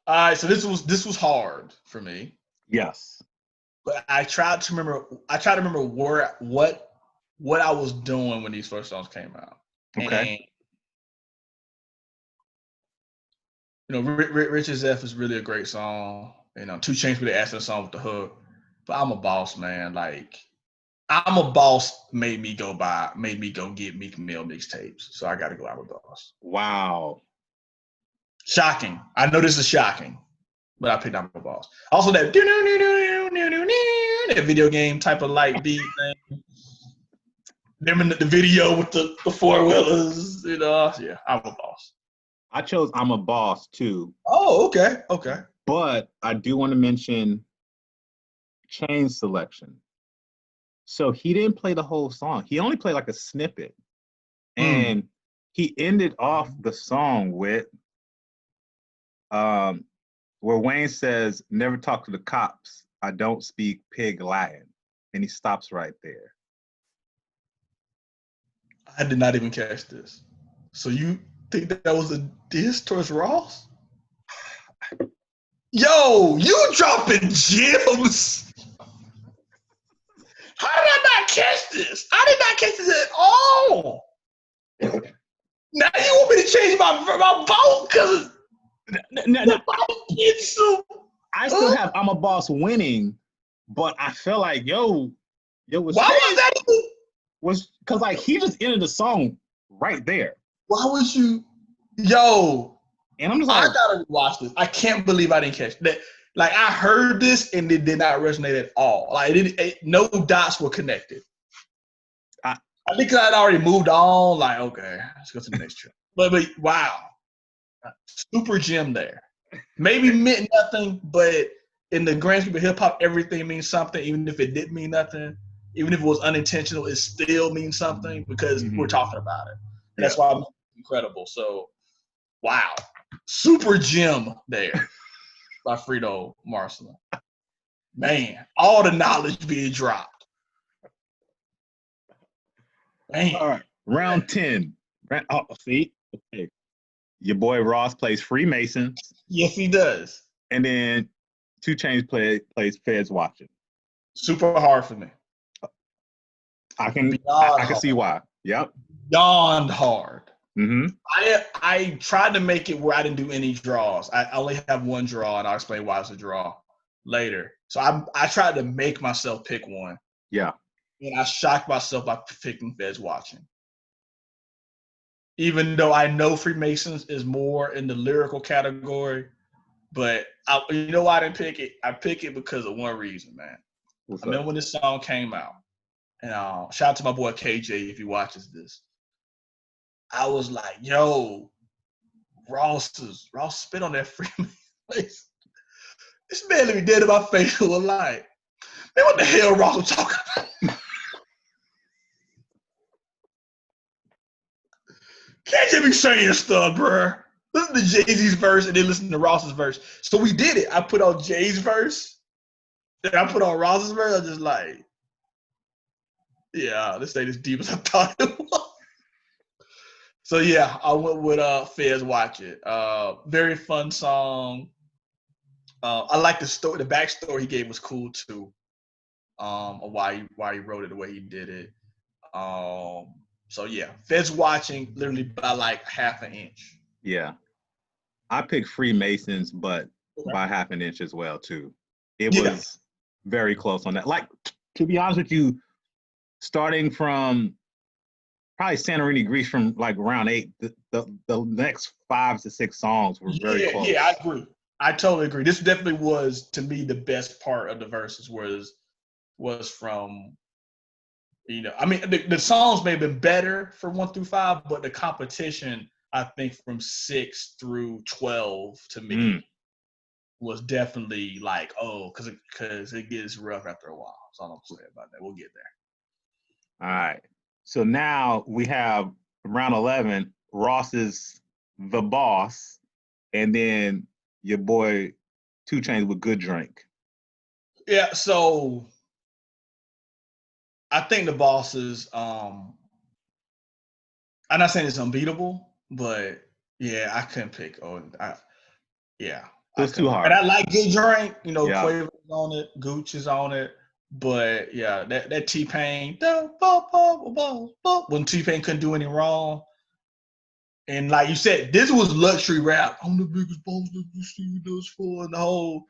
S2: All right, so this was hard for me.
S1: Yes.
S2: But I tried to remember what I was doing when these first songs came out.
S1: Okay.
S2: And, Rich's F is really a great song. 2 Chainz really asked the song with the hook. But I'm a Boss, man. Like I'm a Boss made me go get Meek Mill mixtapes. So I gotta go I'm a Boss.
S1: Wow.
S2: Shocking. I know this is shocking, but I picked I'm a Boss. Also that video game type of light beat thing. Them in the video with the 4-wheelers, Yeah, I'm a Boss.
S1: I chose I'm a Boss too.
S2: Oh, okay.
S1: But I do want to mention Chainz selection. So he didn't play the whole song. He only played like a snippet. And he ended off the song with where Wayne says, "Never talk to the cops. I don't speak pig Latin." And he stops right there.
S2: I did not even catch this. So you think that was a diss towards Ross? Yo, you dropping gems. How did I not catch this? I did not catch this at all. Now you want me to change my vote because
S1: I still have I'm a Boss winning, but I feel like why was
S2: that?
S1: Was because like he just ended the song right there.
S2: Why would you? Yo,
S1: and I'm just like,
S2: I gotta watch this. I can't believe I didn't catch that. Like I heard this and it did not resonate at all. Like no dots were connected. I think I'd already moved on. Like okay, let's go to the next trip. But wow, super gem there. Maybe meant nothing, but in the grand scheme of hip hop, everything means something. Even if it didn't mean nothing, even if it was unintentional, it still means something because we're talking about it. And that's why I'm incredible. So, wow, super gem there by Frito Marcellin. Man, all the knowledge being dropped. Man.
S1: All right, round 10. Oh, see, okay. Your boy Ross plays Freemasons.
S2: Yes, he does.
S1: And then 2 Chainz plays Feds Watching.
S2: Super hard for me.
S1: I can see why. Yep.
S2: Beyond hard.
S1: Mm-hmm.
S2: I tried to make it where I didn't do any draws. I only have one draw, and I'll explain why it's a draw later. So I tried to make myself pick one.
S1: Yeah.
S2: And I shocked myself by picking Feds Watching. Even though I know Freemasons is more in the lyrical category, but you know why I didn't pick it? I picked it because of one reason, man. I remember when this song came out, and shout out to my boy KJ if he watches this. I was like, yo, Ross spit on that Freemason face. This man let me dead in my face who was like, man, what the hell Ross was talking about? Can't you be saying stuff, bruh? Listen to Jay-Z's verse and then listen to Ross's verse. So we did it. I put on Jay's verse, then I put on Ross's verse. I was just like, yeah, this ain't as deep as I thought it was. So yeah, I went with Feds Watch It. Very fun song. I like the story. The backstory he gave was cool too. Of why he wrote it the way he did it. So yeah, Feds watching literally by like half an inch.
S1: Yeah. I picked Freemasons, but
S2: Okay.
S1: by half an inch as well too. It
S2: Yeah.
S1: was very close on that. Like, to be honest with you, starting from probably Santorini, Greece, from like round 8, the next 5 to 6 songs were very close.
S2: Yeah, I agree. I totally agree. This definitely was, to me, the best part of the verses was from, I mean, the songs may have been better for 1 through 5, but the competition, I think, from 6 through 12 to me was definitely like, because it gets rough after a while. That's all I'm saying about that. We'll get there.
S1: All right. So now we have round 11, Ross's The Boss, and then your boy 2 Chainz with Good Drink.
S2: Yeah, so I think The Boss is, I'm not saying it's unbeatable, but yeah, I couldn't pick.
S1: It's too hard.
S2: And I like Good Drink,
S1: Yeah.
S2: Quavo's on it, Gooch is on it, but yeah, that T-Pain, when T-Pain couldn't do any wrong. And like you said, this was luxury rap. I'm the biggest boss that you see this for, and the whole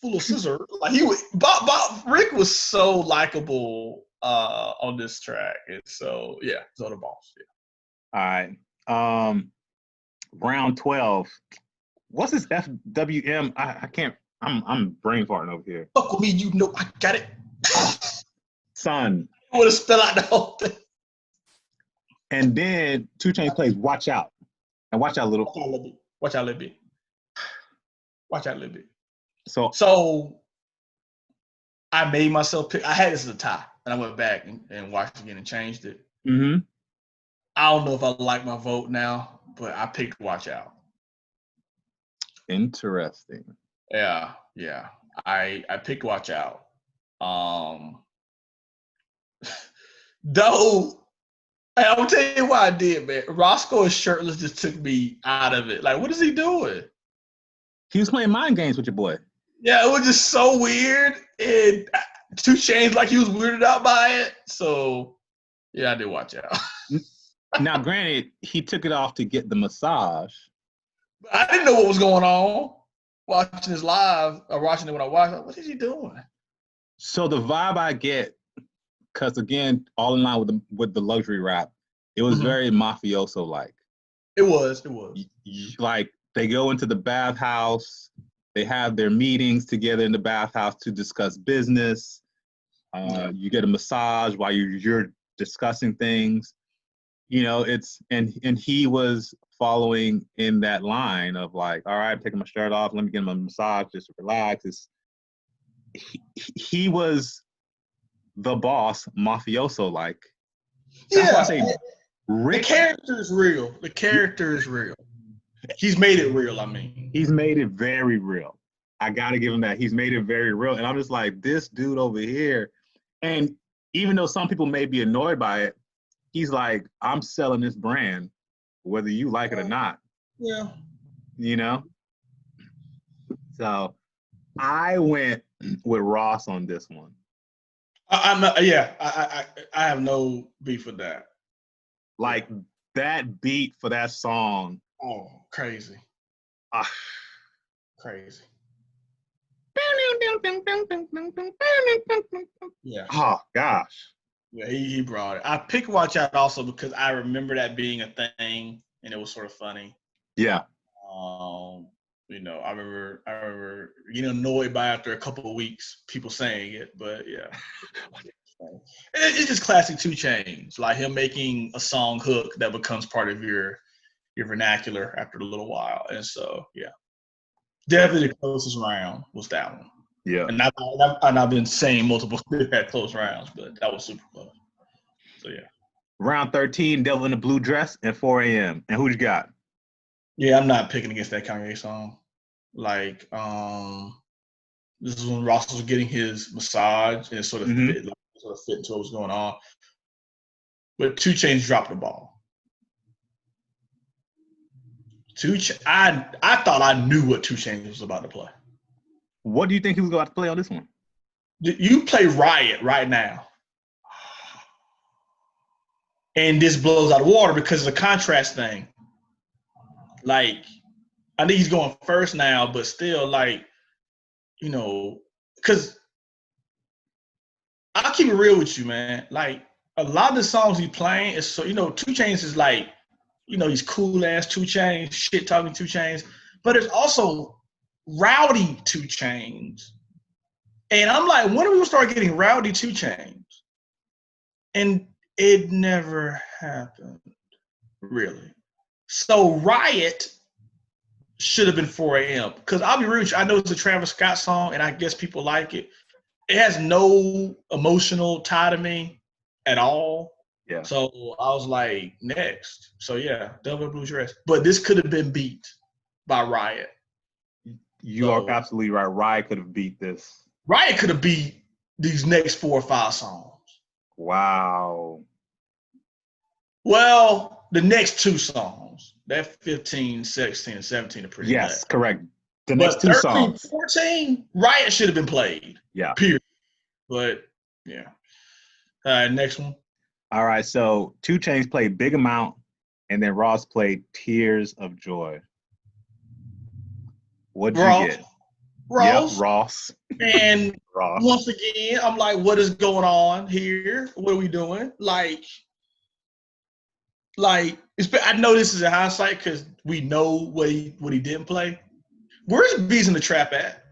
S2: full of scissor. Like Rick was so likable on this track. And so yeah, so The Boss. Yeah.
S1: All right. Round 12. What's this FWM? I can't. I'm brain farting over here.
S2: Fuck with me, I got it.
S1: Son.
S2: I would have spelled out the whole thing.
S1: And then 2 Chainz plays Watch Out. And watch out, little.
S2: Watch out, little bit. Watch out, little bit.
S1: So
S2: I made myself pick. I had this as a tie, and I went back and watched again and changed it.
S1: Mm-hmm.
S2: I don't know if I like my vote now, but I picked Watch Out.
S1: Interesting.
S2: Yeah. I picked Watch Out. Though, I'll tell you why I did, man. Roscoe is shirtless just took me out of it. Like, what is he doing?
S1: He was playing mind games with your boy.
S2: Yeah, it was just so weird. And 2 Chainz, like, he was weirded out by it. So, yeah, I did Watch Out.
S1: Now, granted, he took it off to get the massage.
S2: I didn't know what was going on watching this live or watching it when I watched it. What is he doing?
S1: So the vibe I get, because again, all in line with the luxury rap, it was very mafioso-like.
S2: It was.
S1: Like, they go into the bathhouse, they have their meetings together in the bathhouse to discuss business. You get a massage while you're discussing things. It's and he was following in that line of like, all right, I'm taking my shirt off, let me get him a massage just to relax. He was the boss, mafioso-like. That's why I say
S2: the character is real. The character is real. He's made it real, I mean.
S1: He's made it very real. I gotta give him that. He's made it very real. And I'm just like, this dude over here. And even though some people may be annoyed by it, he's like, I'm selling this brand, whether you like it or not.
S2: Yeah.
S1: So I went with Ross on this one.
S2: I have no beef with that.
S1: Like, that beat for that song.
S2: Oh, crazy. Crazy. Yeah.
S1: Oh, gosh.
S2: Yeah, he brought it. I picked Watch Out also because I remember that being a thing, and it was sort of funny.
S1: Yeah.
S2: I remember getting annoyed by after a couple of weeks people saying it, but yeah. It's just classic 2 Chainz, like him making a song hook that becomes part of your vernacular after a little while, and so yeah, definitely the closest round was that one.
S1: Yeah,
S2: and I've been saying multiple had close rounds, but that was super close. So yeah.
S1: Round 13, Devil in the Blue Dress and 4 a.m. And who you got?
S2: Yeah, I'm not picking against that Kanye song. Like, this is when Ross was getting his massage, and it sort of fit into what was going on. But 2 Chainz dropped the ball. I thought I knew what 2 Chainz was about to play.
S1: What do you think he was going to play on this one?
S2: You play Riot right now. And this blows out of water because of the contrast thing. Like, I think he's going first now, but still, like, you know, because I'll keep it real with you, man. Like, a lot of the songs he's playing is so, 2 Chainz is like, he's cool ass 2 Chainz, shit talking 2 Chainz, but it's also rowdy 2 Chainz. And I'm like, when are we gonna start getting rowdy 2 Chainz? And it never happened, really. So Riot should have been 4 a.m. Because I'll be real with you, I know it's a Travis Scott song, and I guess people like it. It has no emotional tie to me at all.
S1: Yeah.
S2: So I was like, next. So yeah, Double Blue Dress. But this could have been beat by Riot.
S1: You are absolutely right. Riot could have beat this.
S2: Riot could have beat these next 4 or 5 songs.
S1: Wow.
S2: Well, the next 2 songs. That 15, 16, and 17 are pretty bad.
S1: Yes, correct. The next 2
S2: 13,
S1: songs.
S2: 14, Riot should have been played.
S1: Yeah.
S2: Period. But yeah. All right, next one.
S1: All right, so 2 Chainz played Big Amount, and then Ross played Tears of Joy. What'd you get?
S2: Ross.
S1: Yep, Ross.
S2: And
S1: Ross.
S2: Once again, I'm like, what is going on here? What are we doing? Like, I know this is in hindsight because we know what he didn't play. Where's Bees in the Trap at?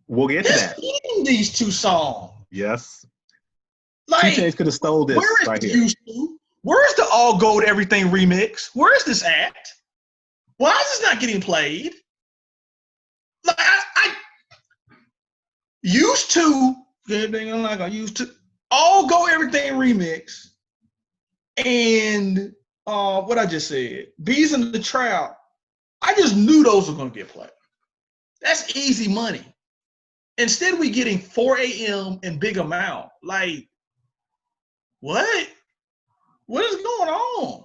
S1: We'll get to that.
S2: In these 2 songs.
S1: Yes.
S2: Like,
S1: 2 Chainz could have stole this right here.
S2: Where's the All Gold Everything remix? Where is this at? Why is this not getting played? Like, I used to, like I used to, All Go Everything remix, and what I just said, Bees in the Trap. I just knew those were going to get played. That's easy money. Instead, we getting 4 a.m. and Big Amount. Like, what? What is going on?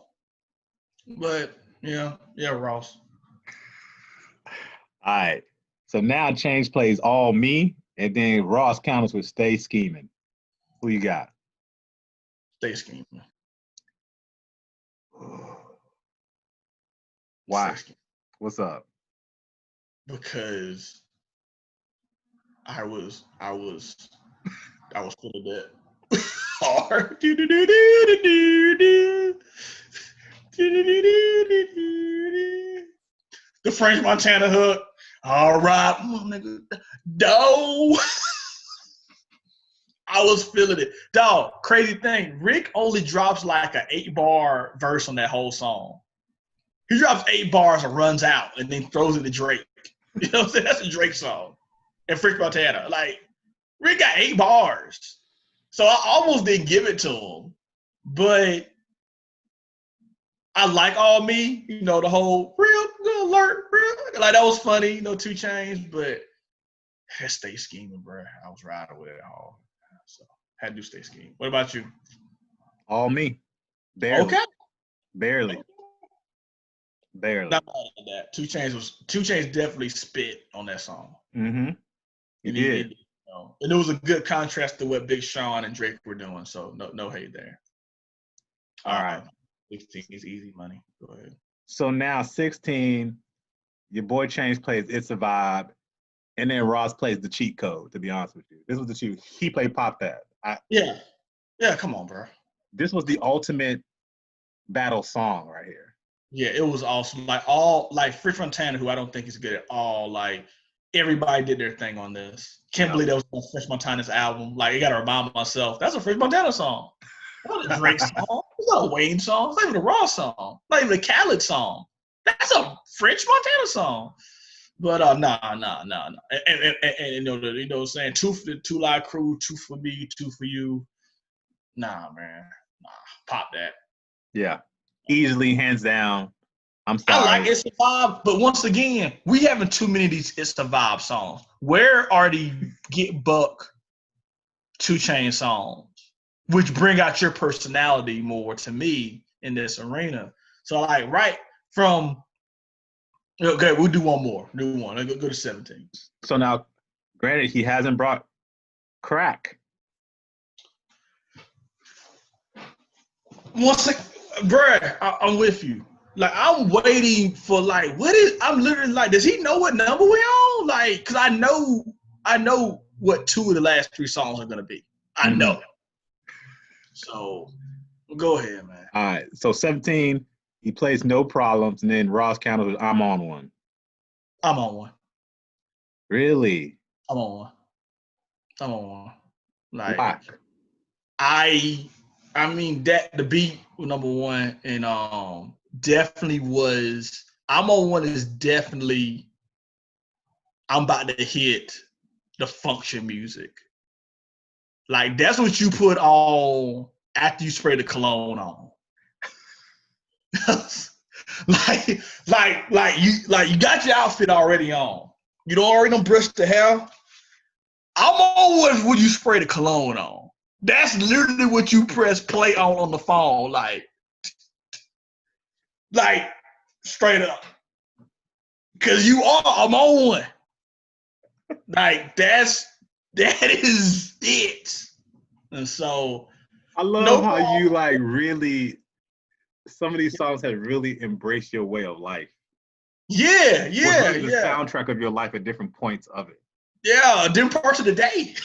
S2: But yeah, Ross.
S1: All right. So now Chainz plays All Me, and then Ross counters with Stay Scheming. Who you got?
S2: Stay Scheming.
S1: Why? What's up?
S2: Because I was feeling that hard. The French Montana hook. All right, nigga. No. I was feeling it. Dog, crazy thing. Rick only drops like an 8-bar verse on that whole song. He drops 8 bars and runs out and then throws it to Drake. You know what I'm saying? That's a Drake song. And French Montana. Like, Rick got 8 bars. So I almost didn't give it to him. But I like All Me, the whole real alert, real. Like, that was funny, 2 Chainz, but Stay Scheming, bro. I was riding with it hard. So had to do Stay Scheming. What about you?
S1: All Me. Barely.
S2: Okay.
S1: Barely.
S2: Not mad at that. 2 Chainz definitely spit on that song.
S1: Mm-hmm. He did.
S2: And it was a good contrast to what Big Sean and Drake were doing. So no hate there.
S1: All right.
S2: 16 is easy money. Go ahead.
S1: So now 16, your boy Chainz plays It's a Vibe, and then Ross plays The Cheat Code, to be honest with you. This was the cheat. He played Pop That.
S2: Yeah, come on, bro.
S1: This was the ultimate battle song right here.
S2: Yeah, it was awesome. Like French Montana, who I don't think is good at all, like everybody did their thing on this. Can't believe that was on French Montana's album. Like, I gotta remind myself, that's a French Montana song. Not a Drake song. It's not a Wayne song. It's not even a Ross song. Not even a Khaled song. That's a French Montana song. But nah. And you know what I'm saying? 2 for the 2 Live Crew, 2 for me, 2 for you. Nah, man. Nah. Pop that.
S1: Yeah. Easily, hands down. I'm sorry.
S2: I like It's a Vibe, but once again, we having too many of these It's a Vibe songs. Where are the Get Buck 2 Chainz songs? Which bring out your personality more to me in this arena. So like right from okay, we'll do one more. Do one. Let's go to 17.
S1: So now, granted, he hasn't brought crack.
S2: Once, bruh, I'm with you. Like I'm waiting for like I'm literally like, does he know what number we on? Like, cause I know what 2 of the last 3 songs are gonna be. I know. So go ahead, man.
S1: All right. So 17, he plays No Problems, and then Ross counters with I'm on one.
S2: I'm on one.
S1: Really?
S2: I'm on one. Like
S1: why?
S2: I mean that the beat was number 1, and definitely was. I'm on one is definitely. I'm about to hit the function music. Like that's what you put on after you spray the cologne on. like you got your outfit already on. You don't already brush the hair. I'm on when you spray the cologne on. That's literally what you press play on the phone, like straight up. Cause I'm on one. Like that is it. And so
S1: I love how you like really. Some of these songs have really embraced your way of life.
S2: Yeah.
S1: The soundtrack of your life at different points of it.
S2: Yeah, different parts of the day.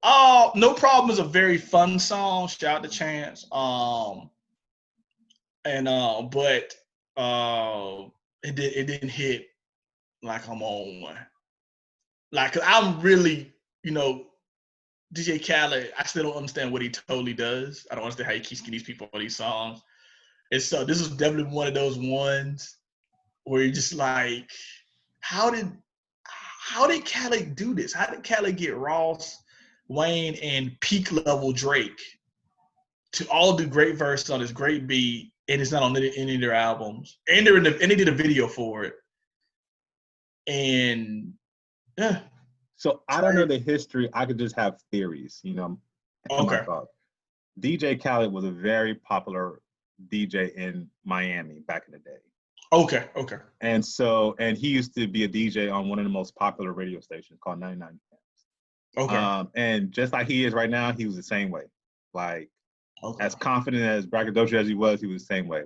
S2: No Problem is a very fun song. Shout out to Chainz. But it didn't hit like I'm on one. Like, cause I'm really, DJ Khaled, I still don't understand what he totally does. I don't understand how he keeps getting these people on these songs. And so this is definitely one of those ones where you're just like, how did Khaled do this? How did Khaled get Ross, Wayne, and peak level Drake to all do great verses on this great beat, and it's not on any of their albums, and they did a video for it, and yeah.
S1: So I don't know the history. I could just have theories,
S2: Okay.
S1: DJ Khaled was a very popular DJ in Miami back in the day.
S2: Okay.
S1: And he used to be a DJ on one of the most popular radio stations called 99 Camps.
S2: Okay.
S1: And just like he is right now, he was the same way. Like, as confident as braggadocious as he was the same way.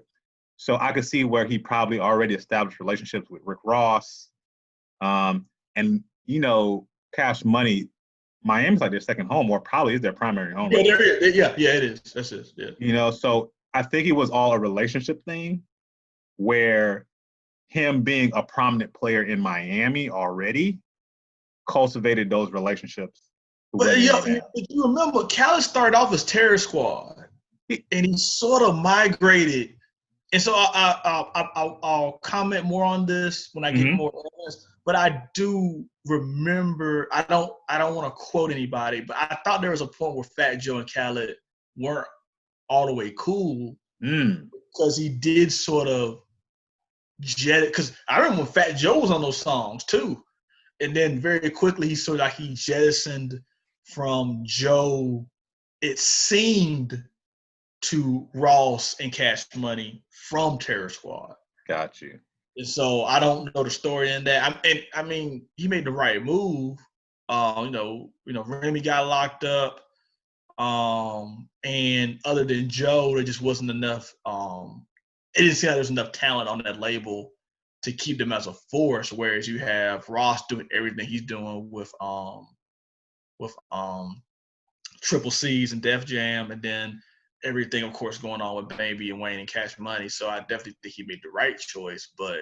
S1: So I could see where he probably already established relationships with Rick Ross. And, Cash Money, Miami's like their second home, or probably is their primary home.
S2: Yeah, it is. That's it. Yeah.
S1: So I think it was all a relationship thing where him being a prominent player in Miami already cultivated those relationships.
S2: But if you remember, Khaled started off as Terror Squad, and he sort of migrated. And so I'll comment more on this when I get more on this. But I do remember, I don't want to quote anybody, but I thought there was a point where Fat Joe and Khaled weren't all the way cool because he did sort of jet it. Because I remember when Fat Joe was on those songs too, and then very quickly he sort of like he jettisoned from Joe. It seemed to Ross and Cash Money from Terror Squad.
S1: Got you.
S2: And so I don't know the story in that. I mean, he made the right move. Remy got locked up. And other than Joe, there just wasn't enough. It didn't seem like there was enough talent on that label to keep them as a force. Whereas you have Ross doing everything he's doing with Triple C's and Def Jam, and then everything, of course, going on with Baby and Wayne and Cash Money. So I definitely think he made the right choice, but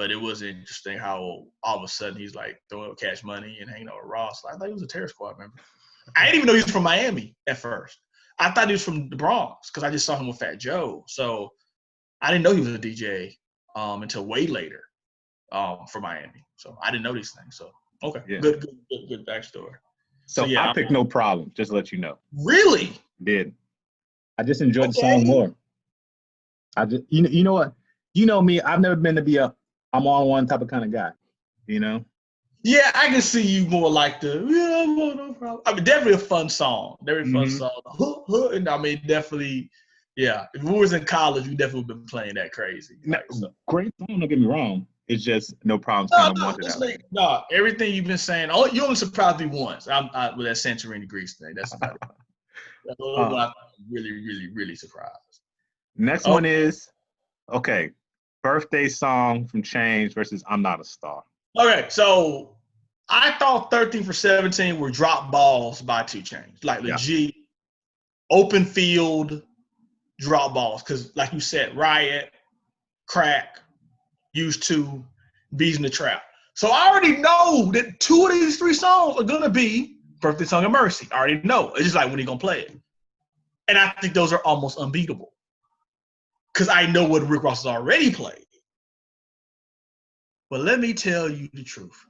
S2: it was interesting how all of a sudden he's like throwing up Cash Money and hanging out with Ross. I thought he was a Terror Squad member. I didn't even know he was from Miami at first. I thought he was from the Bronx because I just saw him with Fat Joe. So I didn't know he was a DJ until way later for Miami. So I didn't know these things. So okay, yeah. Good backstory.
S1: So yeah, I picked No Problem, just to let you know.
S2: Really?
S1: Did. I just enjoyed the song more. You know what? You know me, I've never been to be I'm on one type of kind of guy,
S2: Yeah, I can see you more like no problem. I mean, definitely a fun song. Very fun song. And I mean, definitely, yeah. If we was in college, we definitely been playing that crazy. Like, so.
S1: Great song, don't get me wrong. It's just No Problems
S2: No,
S1: kind of
S2: no,
S1: wanted out there.
S2: no. Everything you've been saying. Oh, you only surprised me once. With that Santorini Grease thing. That's about it. That's the only one I'm really, really, really surprised.
S1: Next one is birthday song from Chainz versus I'm Not a Star.
S2: Okay, so I thought 13 for 17 were drop balls by 2 Chainz. Like legit open field drop balls. Because like you said, Riot, Crack, Used To, Bees in the Trap. So I already know that 2 of these 3 songs are gonna be Birthday Song and Mercy. I already know. It's just like when he gonna play it. And I think those are almost unbeatable. Because I know what Rick Ross has already played. But let me tell you the truth.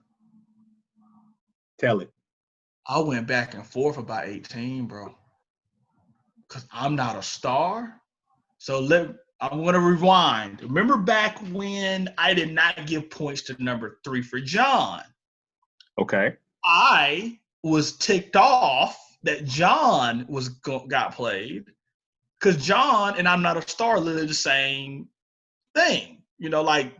S1: Tell it.
S2: I went back and forth about 18, bro. Because I'm Not a Star. So I'm going to rewind. Remember back when I did not give points to number 3 for John?
S1: Okay.
S2: I was ticked off that John got played because John and I'm Not a Star literally the same thing. You know, like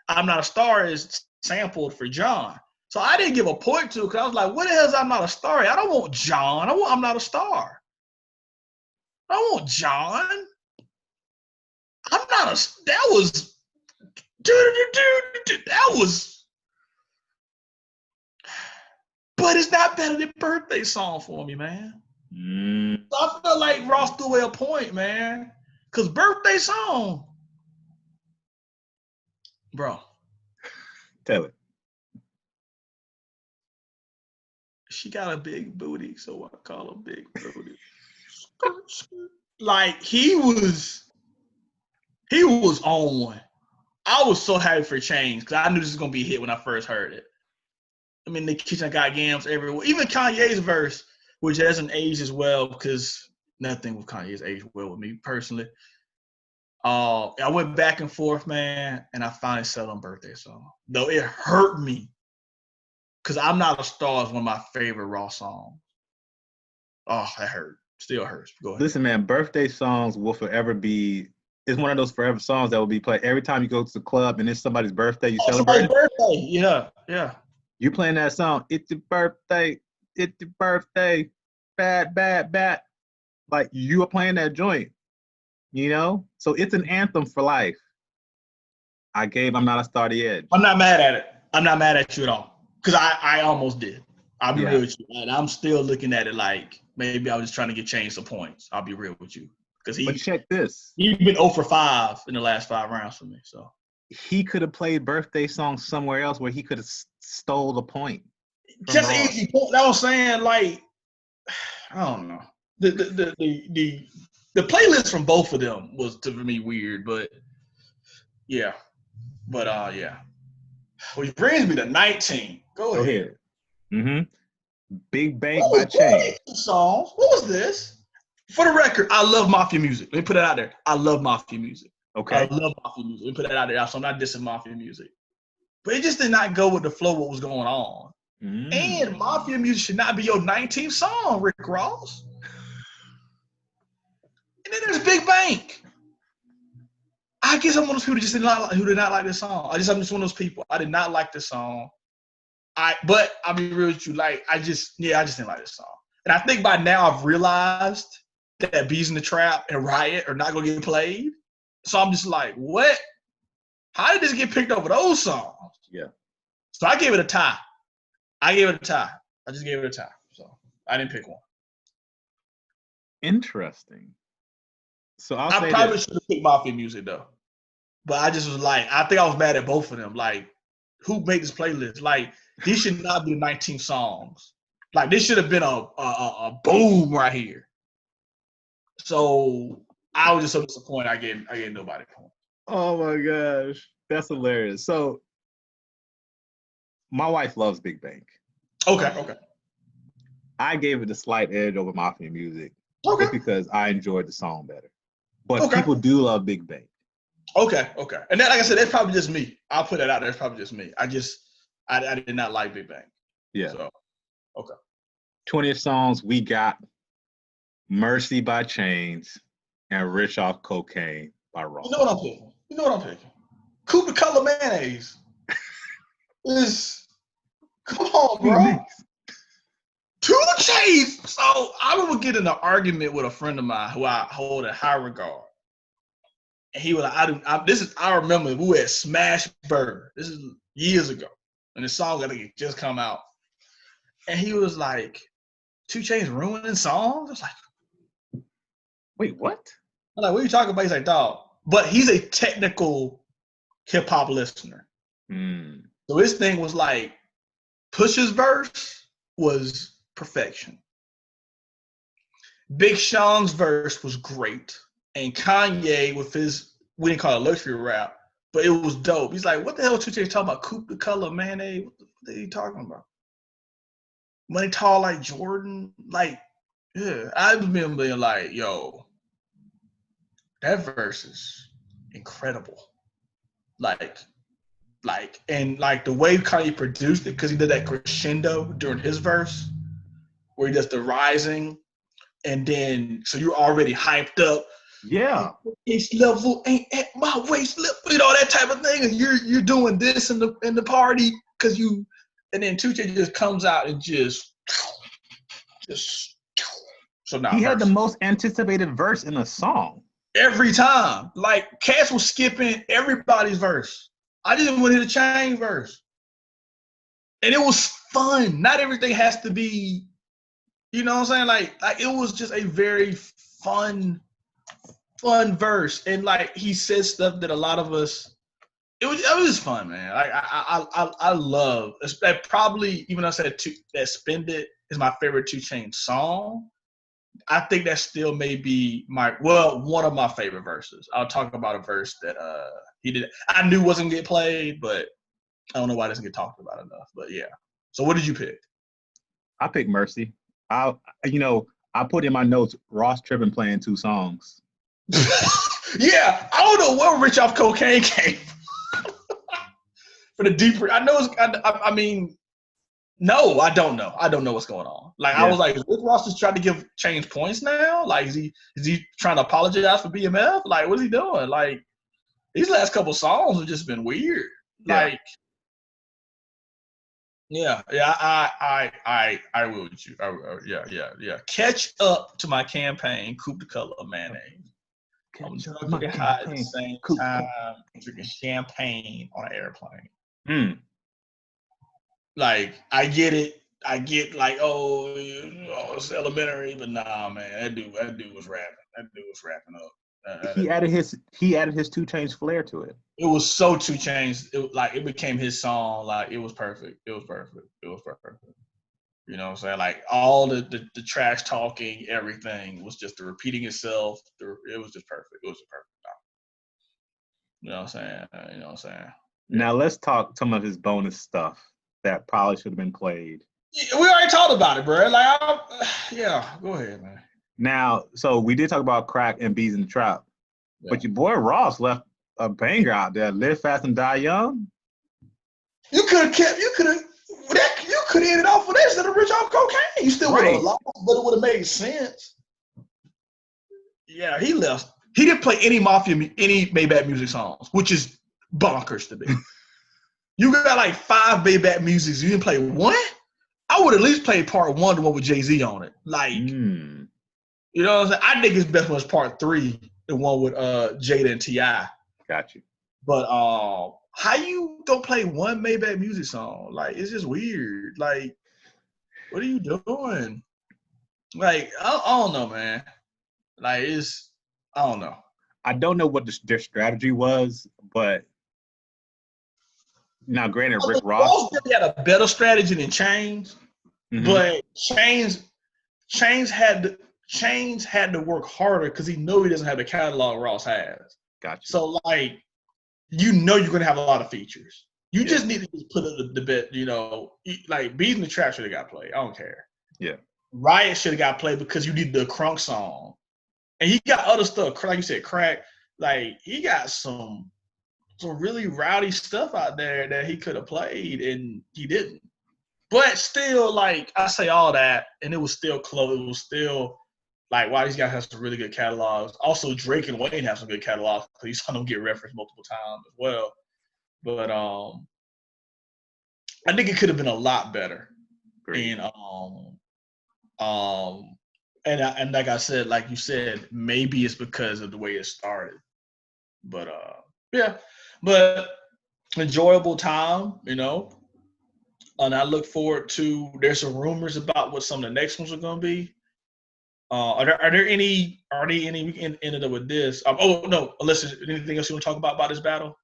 S2: I'm Not a Star is sampled for John. So I didn't give a point to it because I was like, what the hell is I'm Not a Star? I don't want John. I want I'm Not a Star. I don't want John. I'm not a. That was. That was. But it's not better than Birthday Song for me, man. So I feel like Ross threw away a point, man. Because Birthday Song. Bro.
S1: Tell it.
S2: She got a big booty, so I call her Big Booty. Like, he was on one. I was so happy for Chainz because I knew this was going to be a hit when I first heard it. I mean, the kitchen got gams everywhere. Even Kanye's verse, which hasn't aged as well because nothing with Kanye's aged well with me personally. I went back and forth, man, and I finally settled on Birthday Song. Though it hurt me because I'm Not a Star is one of my favorite Raw songs. Oh, that hurt. Still hurts. Go ahead.
S1: Listen, man, birthday songs will forever be. It's one of those forever songs that will be played every time you go to the club and it's somebody's birthday. You celebrate.
S2: Birthday. Yeah.
S1: You playing that song? It's your birthday. It's your birthday. Bad. Like you are playing that joint. You know, so it's an anthem for life. I gave I'm Not a Star the edge.
S2: I'm not mad at it. I'm not mad at you at all because I almost did. I'll be real with you, and I'm still looking at it like maybe I was just trying to get Chainz some points. I'll be real with you because
S1: But check this.
S2: He's been 0 for 5 in the last 5 rounds for me. So
S1: he could have played Birthday Song somewhere else where he could have stole the point.
S2: Just easy point. I was saying, like, I don't know. The playlist from both of them was to me weird, but yeah. But yeah. Which brings me to 19. Go ahead.
S1: Big Bank by Chainz.
S2: Songs. What was this? For the record, I love Mafia music. Let me put it out there. I love Mafia music.
S1: Okay.
S2: I love Mafia music. Let me put that out there. So I'm not dissing Mafia music. But it just did not go with the flow what was going on. And Mafia music should not be your 19th song, Rick Ross. And then there's Big Bank. I guess I'm one of those people who did not like this song. I'm just one of those people. I did not like this song. But I'll be real with you. Like, I just didn't like this song. And I think by now I've realized that Bees in the Trap and Riot are not going to get played. So I'm just like, what? How did this get picked over those songs?
S1: Yeah.
S2: So I gave it a tie. I just gave it a tie. So I didn't pick one.
S1: Interesting. So I
S2: probably should have picked Mafia music though. But I just was like, I think I was mad at both of them. Like, who made this playlist? Like, these should not be 19 songs. Like, this should have been a boom right here. So I was just so disappointed. I gave nobody a point.
S1: Oh my gosh, that's hilarious. So my wife loves Big Bank.
S2: Okay.
S1: I gave it a slight edge over Mafia music.
S2: Okay.
S1: Just because I enjoyed the song better. But people do love Big Bank.
S2: Okay. And then, like I said, that's probably just me. I'll put that out there. It's probably just me. I I did not like Big Bang.
S1: Yeah.
S2: So, okay.
S1: 20th songs, we got Mercy by Chainz and Rich Off Cocaine by Ross.
S2: You know what I'm picking? Coupe de Color Mayonnaise. Come on, bro. 2 Chainz. So I remember getting in an argument with a friend of mine who I hold in high regard. And he was like, I remember we were at Smash Burger. This is years ago. And the song I think it just come out. And he was like, 2 Chainz ruining songs? I was like,
S1: wait, what?
S2: I'm like, what are you talking about? He's like, dog. But he's a technical hip hop listener. So his thing was like, Push's verse was perfection. Big Sean's verse was great. And Kanye with his, we didn't call it luxury rap, but it was dope. He's like, what the hell is 2 Chainz talking about? Coupe de Color Mayonnaise? What are you talking about? Money Tall like Jordan? Like, yeah. I remember being like, yo, that verse is incredible. And the way Kanye produced it, because he did that crescendo during his verse, where he does the rising, and then so you're already hyped up.
S1: Yeah.
S2: Waist level ain't at my waist level, that type of thing, and you're doing this in the party because you, and then 2 Chainz just comes out and just. So now
S1: he had the most anticipated verse in a song
S2: every time. Like cats was skipping everybody's verse. I just want to hear the Chainz verse. And it was fun. Not everything has to be, you know what I'm saying? Like it was just a very fun verse. And like he said stuff that a lot of us, it was just fun, man. Like I love that. Probably even though I said that Spend It is my favorite 2 Chainz song. I think that still may be one of my favorite verses. I'll talk about a verse that he did. I knew wasn't get played, but I don't know why it doesn't get talked about enough. But yeah. So what did you pick?
S1: I picked Mercy. I put in my notes Ross Trippin playing 2 songs.
S2: Yeah, I don't know where Rich Off Cocaine came from. For the deeper, I know it's. I mean, no, I don't know. I don't know what's going on. Like I was like, is Rick Ross just trying to give Chainz points now? Like is he trying to apologize for BMF? Like what's he doing? Like these last couple songs have just been weird.
S1: Yeah.
S2: Like I will with you. Yeah. Catch up to my campaign, Coupe de Color Mayonnaise. I'm drunk and high at the same time, drinking champagne on an airplane. Like, I get it. I get like, it's elementary, but nah, man, that dude was rapping. That dude was rapping up.
S1: He added his 2 Chainz flair to it.
S2: It was so 2 Chainz. It became his song. Like it was perfect. It was perfect. You know what I'm saying? Like all the trash talking, everything was just the repeating itself. It was just perfect. It was a perfect song. You know what I'm saying?
S1: Now let's talk some of his bonus stuff that probably should have been played.
S2: Yeah, we already talked about it, bro. Like, go ahead, man.
S1: Now, so we did talk about Crack and Bees in the Trap, but your boy Ross left a banger out there, Live Fast and Die Young. You could have
S2: ended off with that instead of Rich Off Cocaine. You still would have lost, but it would have made sense. Yeah, he left. He didn't play any Maybach music songs, which is bonkers to me. You got like 5 Maybach musics. You didn't play one? I would at least play part 1, the one with Jay-Z on it. Like, you know what I'm saying? I think his best one was part 3, the one with Jada and T.I.
S1: Got you.
S2: But how you don't play one Maybach music song? Like, it's just weird. Like, what are you doing? Like, I don't know, man. Like, I don't know.
S1: I don't know what their strategy was, but now, granted, Rick Ross
S2: had a better strategy than Chainz, but Chainz had to work harder because he knew he doesn't have the catalog Ross has.
S1: Gotcha.
S2: So, like, you're going to have a lot of features. You just need to just put the bit, like, Bees in the Trap should have got played. I don't care.
S1: Yeah.
S2: Riot should have got played because you need the Crunk song. And he got other stuff, like you said, Crack. Like, he got some some really rowdy stuff out there that he could have played, and he didn't. But still, like, I say all that, and it was still close. It was still like, wow, these guys have some really good catalogs. Also, Drake and Wayne have some good catalogs because you saw them get referenced multiple times as well. But I think it could have been a lot better. Great. And like I said, like you said, maybe it's because of the way it started. But yeah, but enjoyable time, you know. And I look forward to. There's some rumors about what some of the next ones are going to be. Are there any? We can end it up with this. Oh no, Alyssa, anything else you want to talk about this battle?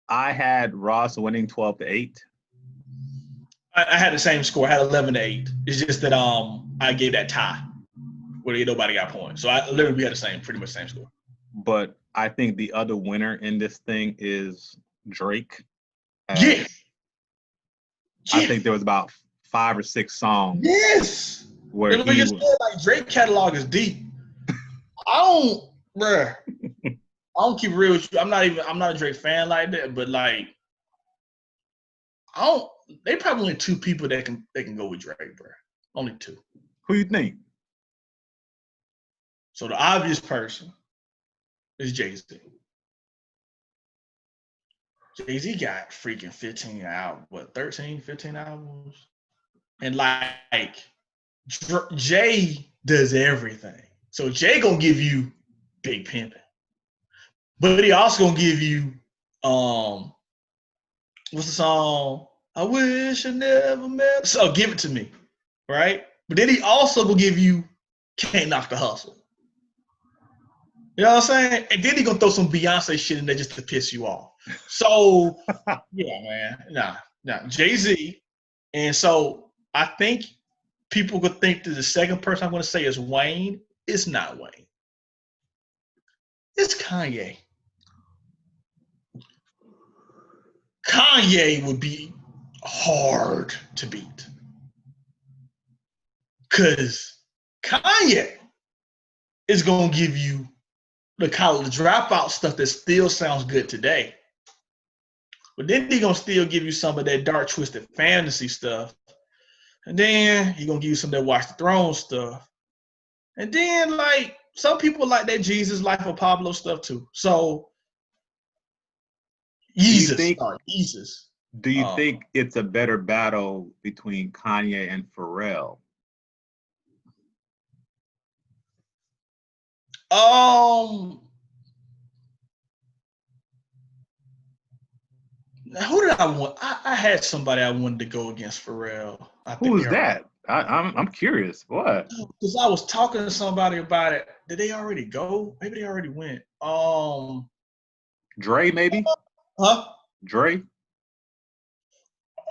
S1: I had Ross winning 12-8.
S2: I had the same score. I had 11-8. It's just that I gave that tie where nobody got points. So we had pretty much the same score.
S1: But I think the other winner in this thing is Drake.
S2: Yeah.
S1: I think there was about 5 or 6 songs.
S2: Yes.
S1: Where he
S2: just said, like, Drake catalog is deep. I don't keep it real with you. I'm not a Drake fan like that, but like they probably only 2 people that can go with Drake, bro. Only 2.
S1: Who you think?
S2: So the obvious person is Jay-Z. Jay-Z got freaking 15 albums. And like Jay does everything. So Jay gonna give you Big Pimpin'. But he also gonna give you what's the song? I wish I never met. So Give It To Me, right? But then he also gonna give you Can't Knock the Hustle. You know what I'm saying? And then he gonna throw some Beyonce shit in there just to piss you off. So yeah, man. Nah. Jay-Z. And so I think people could think that the second person I'm gonna say is Wayne. It's not Wayne. It's Kanye. Kanye would be hard to beat. Because Kanye is going to give you the college dropout stuff that still sounds good today. But then he's going to still give you some of that dark, twisted fantasy stuff. And then he's going to give you some of that Watch the Throne stuff. And then, like, some people like that Jesus Life of Pablo stuff too. So, Jesus.
S1: Do you think it's a better battle between Kanye and Pharrell?
S2: Who did I want? I had somebody I wanted to go against Pharrell.
S1: Who was that? I'm curious. What?
S2: Because I was talking to somebody about it. Did they already go? Maybe they already went.
S1: Dre, maybe?
S2: Huh?
S1: Dre?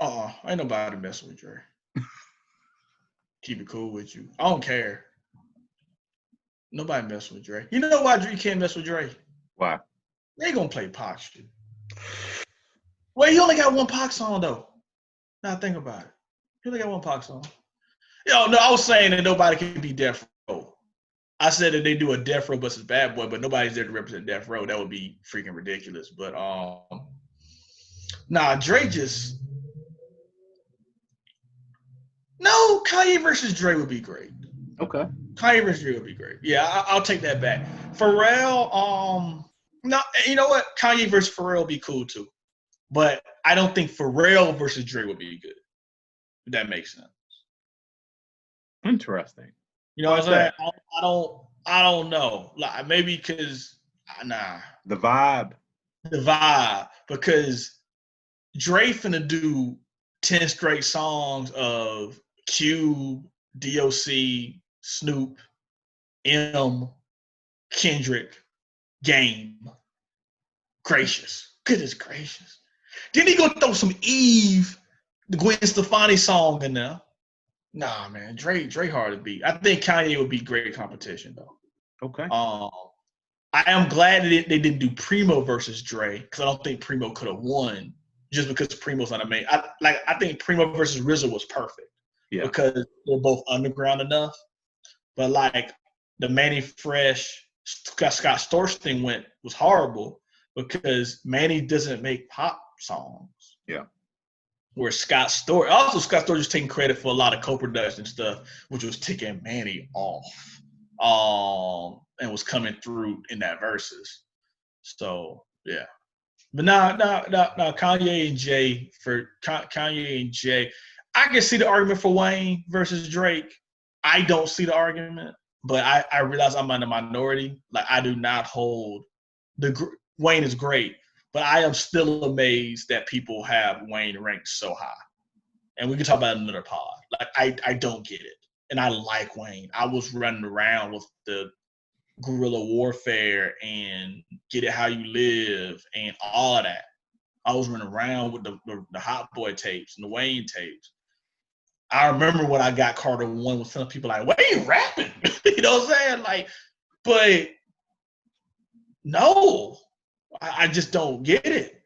S2: Ain't nobody messing with Dre. Keep it cool with you. I don't care. Nobody messing with Dre. You know why Dre can't mess with Dre?
S1: Why?
S2: They gonna play Pac shit. Well, he only got one Pac song though. Now think about it. He only got one Pac song. No, I was saying that nobody can be Death Row. I said that they do a Death Row versus Bad Boy, but nobody's there to represent Death Row. That would be freaking ridiculous. But Dre just no. Kanye versus Dre would be great.
S1: Okay.
S2: Kanye versus Dre would be great. Yeah, I'll take that back. Pharrell, no, you know what? Kanye versus Pharrell would be cool too. But I don't think Pharrell versus Dre would be good. If that makes sense.
S1: Interesting.
S2: You know what I'm saying? I don't know. Like maybe because
S1: The vibe.
S2: Because Dre finna do 10 straight songs of Cube, DOC, Snoop, M, Kendrick, Game. Goodness gracious. Then he gonna throw some Eve, the Gwen Stefani song in there. Nah, man, Dre hard to beat. I think Kanye would be great competition though.
S1: Okay.
S2: I am glad that they didn't do Primo versus Dre because I don't think Primo could have won just because Primo's not a main. I think Primo versus RZA was perfect.
S1: Yeah.
S2: Because they're both underground enough. But like the Manny Fresh, Scott Storch thing was horrible because Manny doesn't make pop songs.
S1: Yeah.
S2: Where Scott Storch is taking credit for a lot of co-production stuff, which was ticking Manny off, and was coming through in that Verzuz. So yeah, but now Kanye and Jay, I can see the argument for Wayne versus Drake. I don't see the argument, but I realize I'm in the minority. Like I do not hold Wayne is great. But I am still amazed that people have Wayne ranked so high. And we can talk about it in another pod. Like, I don't get it. And I like Wayne. I was running around with the guerrilla warfare and Get It How You Live and all of that. I was running around with the Hot Boy tapes and the Wayne tapes. I remember when I got Carter 1 with some people like, Wayne rapping. You know what I'm saying? Like, but no. I just don't get it.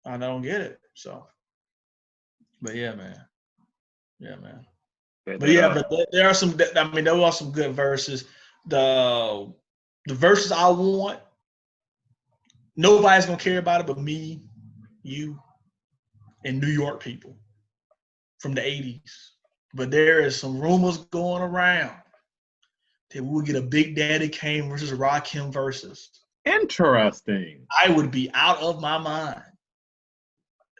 S2: I don't get it. So, but yeah, man. But yeah, but there are some. I mean, there are some good verses. The verses I want, nobody's gonna care about it but me, you, and New York people from the '80s. But there is some rumors going around that we'll get a Big Daddy Kane versus Rakim versus.
S1: Interesting.
S2: I would be out of my mind.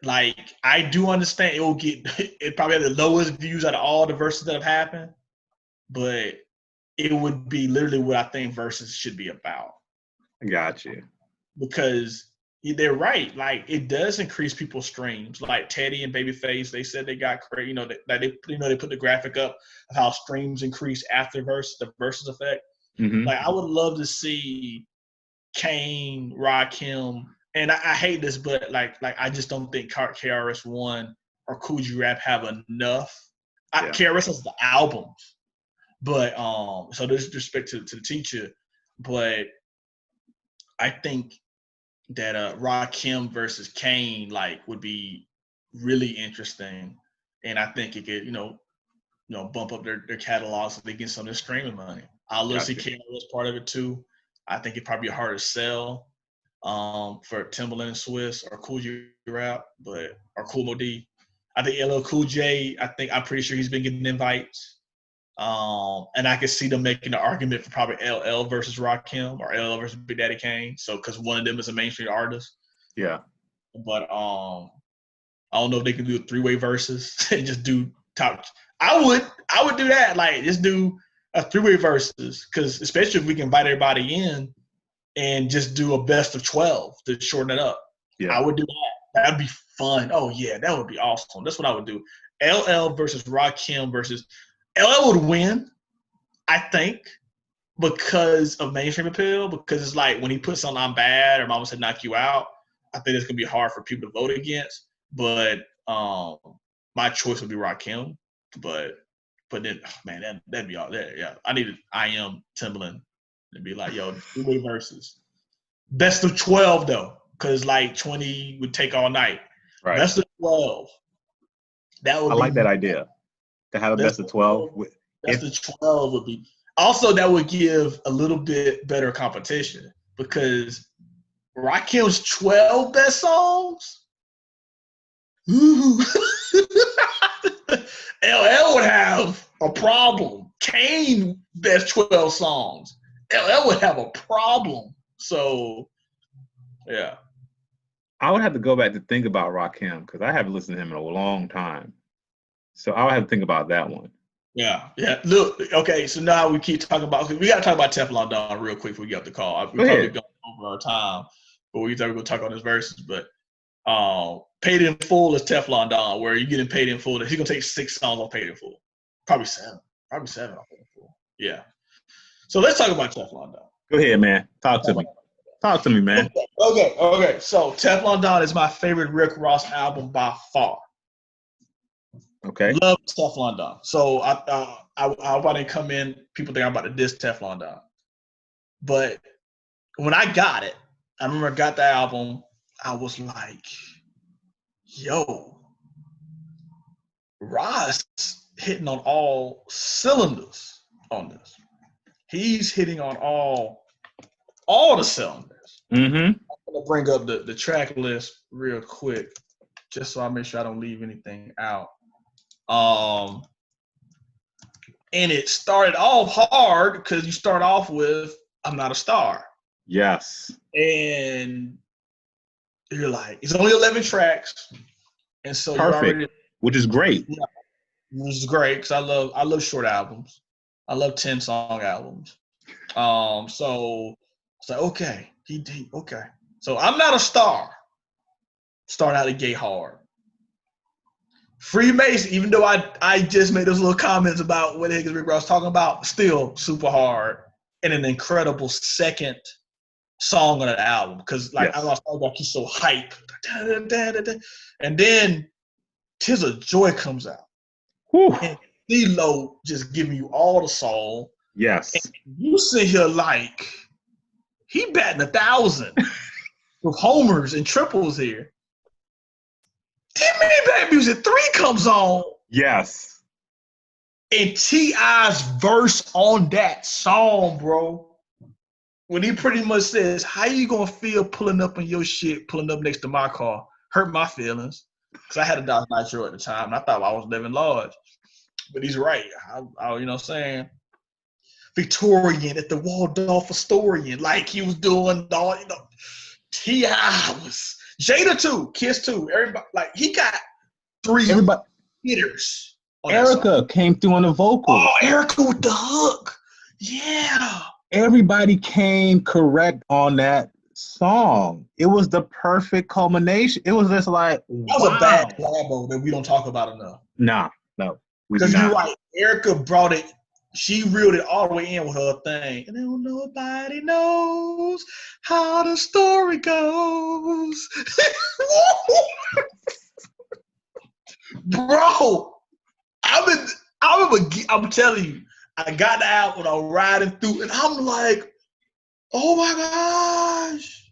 S2: Like, I do understand it probably have the lowest views out of all the verses that have happened, but it would be literally what I think verses should be about.
S1: Got you.
S2: Because they're right. Like, it does increase people's streams. Like Teddy and Babyface, they said they got crazy. They put the graphic up of how streams increase after the verses effect.
S1: Mm-hmm.
S2: Like, I would love to see Kane, Rakim, and I hate this, but like I just don't think KRS-One or Kool G Rap have enough. KRS has the albums, but so there's respect to the teacher, but I think that Rakim versus Kane like would be really interesting, and I think it could bump up their catalog so they get some of their streaming money. I'll love to see KRS part of it too. I think it'd probably be hard to sell for Timbaland and Swiss or Kool G Rap, or Kool Mo D. I think LL Cool J, I'm pretty sure he's been getting invites. And I could see them making the argument for probably LL versus Rakim or LL versus Big Daddy Kane. So, because one of them is a mainstream artist.
S1: Yeah.
S2: But I don't know if they can do a 3-way versus and just do top. I would do that. Like, just do a 3-way versus, because especially if we can invite everybody in and just do a best of 12 to shorten it up.
S1: Yeah.
S2: I would do that. That'd be fun. Oh yeah, that would be awesome. That's what I would do. LL versus Rakim versus LL would win, I think, because of mainstream appeal. Because it's like when he puts on "I'm Bad" or "Mama Said Knock You Out," I think it's gonna be hard for people to vote against. But my choice would be Rakim. But then, man, that'd be all there. Yeah, I am Timbaland and be like, yo, 3-way versus. Best of 12 though, because like 20 would take all night.
S1: Right.
S2: Best of 12. That would.
S1: I like that idea. To have a best of 12.
S2: Best of 12 would be. Also, that would give a little bit better competition because Rakim's 12 best songs. Ooh. LL would have a problem. Kane best 12 songs. LL would have a problem. So, yeah.
S1: I would have to go back to think about Rakim because I haven't listened to him in a long time. So I would have to think about that one.
S2: Yeah. Look, okay, so now we keep talking about, we got to talk about Teflon Don real quick before we get up the call. We're probably going over our time, but we thought we were going to talk on his verses. But Paid in Full is Teflon Don, where you're getting paid in full. He's going to take 6 songs on Paid in Full. Probably 7 on Paid in Full. Yeah. So let's talk about Teflon Don.
S1: Go ahead, man. Talk to me, man.
S2: Okay. So Teflon Don is my favorite Rick Ross album by far.
S1: Okay.
S2: Love Teflon Don. So I hope I didn't come in, people think I'm about to diss Teflon Don. But when I got it, I remember I got the album, I was like, yo, Ross hitting on all cylinders on this. He's hitting on all all the cylinders.
S1: Mm-hmm.
S2: I'm gonna bring up the track list real quick, just so I make sure I don't leave anything out. And it started off hard because you start off with "I'm Not a Star."
S1: Yes.
S2: And you're like, it's only 11 tracks, and so
S1: Perfect.
S2: you already,
S1: which is great.
S2: Yeah, which is great because I love short albums. I love 10-song albums. So it's like, okay, okay. So "I'm Not a Star" start out the gate hard. Freemason, even though I just made those little comments about what the heck is Rick Ross talking about, still super hard and an incredible second song on that album because like I was talking about, he's so hype. And then "Tis a Joy" comes out.
S1: Whew.
S2: And D-Lo just giving you all the soul.
S1: Yes.
S2: And you sit here like he batting 1,000 with homers and triples here. Then Bad Music 3 comes on.
S1: Yes.
S2: And T.I.'s verse on that song, bro, when he pretty much says, "How you gonna feel pulling up in your shit, pulling up next to my car?" Hurt my feelings. Because I had a Dodge Nitro at the time, and I thought I was living large. But he's right. I you know what I'm saying? Victorian at the Waldorf Astorian, like he was doing all, you know. T.I. was Jada too, Kiss too. Everybody, like, he got 3 hitters.
S1: Erica came through on the vocals.
S2: Oh, Erica with the hook. Yeah.
S1: Everybody came correct on that song. It was the perfect culmination. It was just like,
S2: that was a bad collabo that we don't talk about enough.
S1: No.
S2: Because you're right. Erica brought it. She reeled it all the way in with her thing. And then nobody knows how the story goes. Bro, I'm telling you, I got the album when I'm riding through, and I'm like, oh my gosh.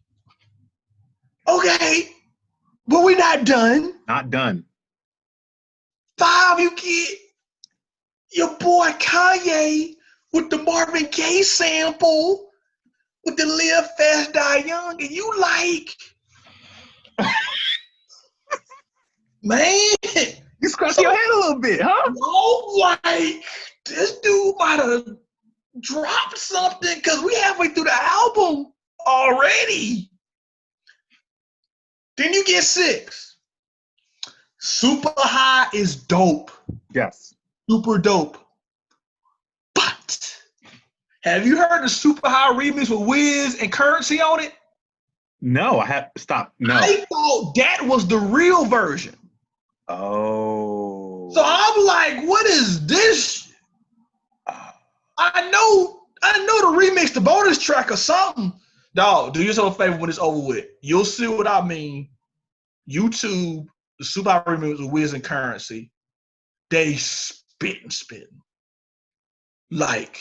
S2: Okay, but we're not done.
S1: Not done.
S2: 5, you get your boy Kanye with the Marvin Gaye sample with the "Live Fast, Die Young," and you like, man,
S1: you scratch your head a little bit, huh?
S2: Oh, like, this dude might have dropped something because we halfway through the album already. Then you get 6. Super High is dope.
S1: Yes.
S2: Super dope. But have you heard the Super High remix with Wiz and Currency on it?
S1: No, I have stopped. No.
S2: I thought that was the real version.
S1: Oh.
S2: So I'm like, what is this? I know the remix, the bonus track or something. Dog, do yourself a favor when it's over with. You'll see what I mean. YouTube, the Super High remix with Wiz and Currency, they spitting. Like,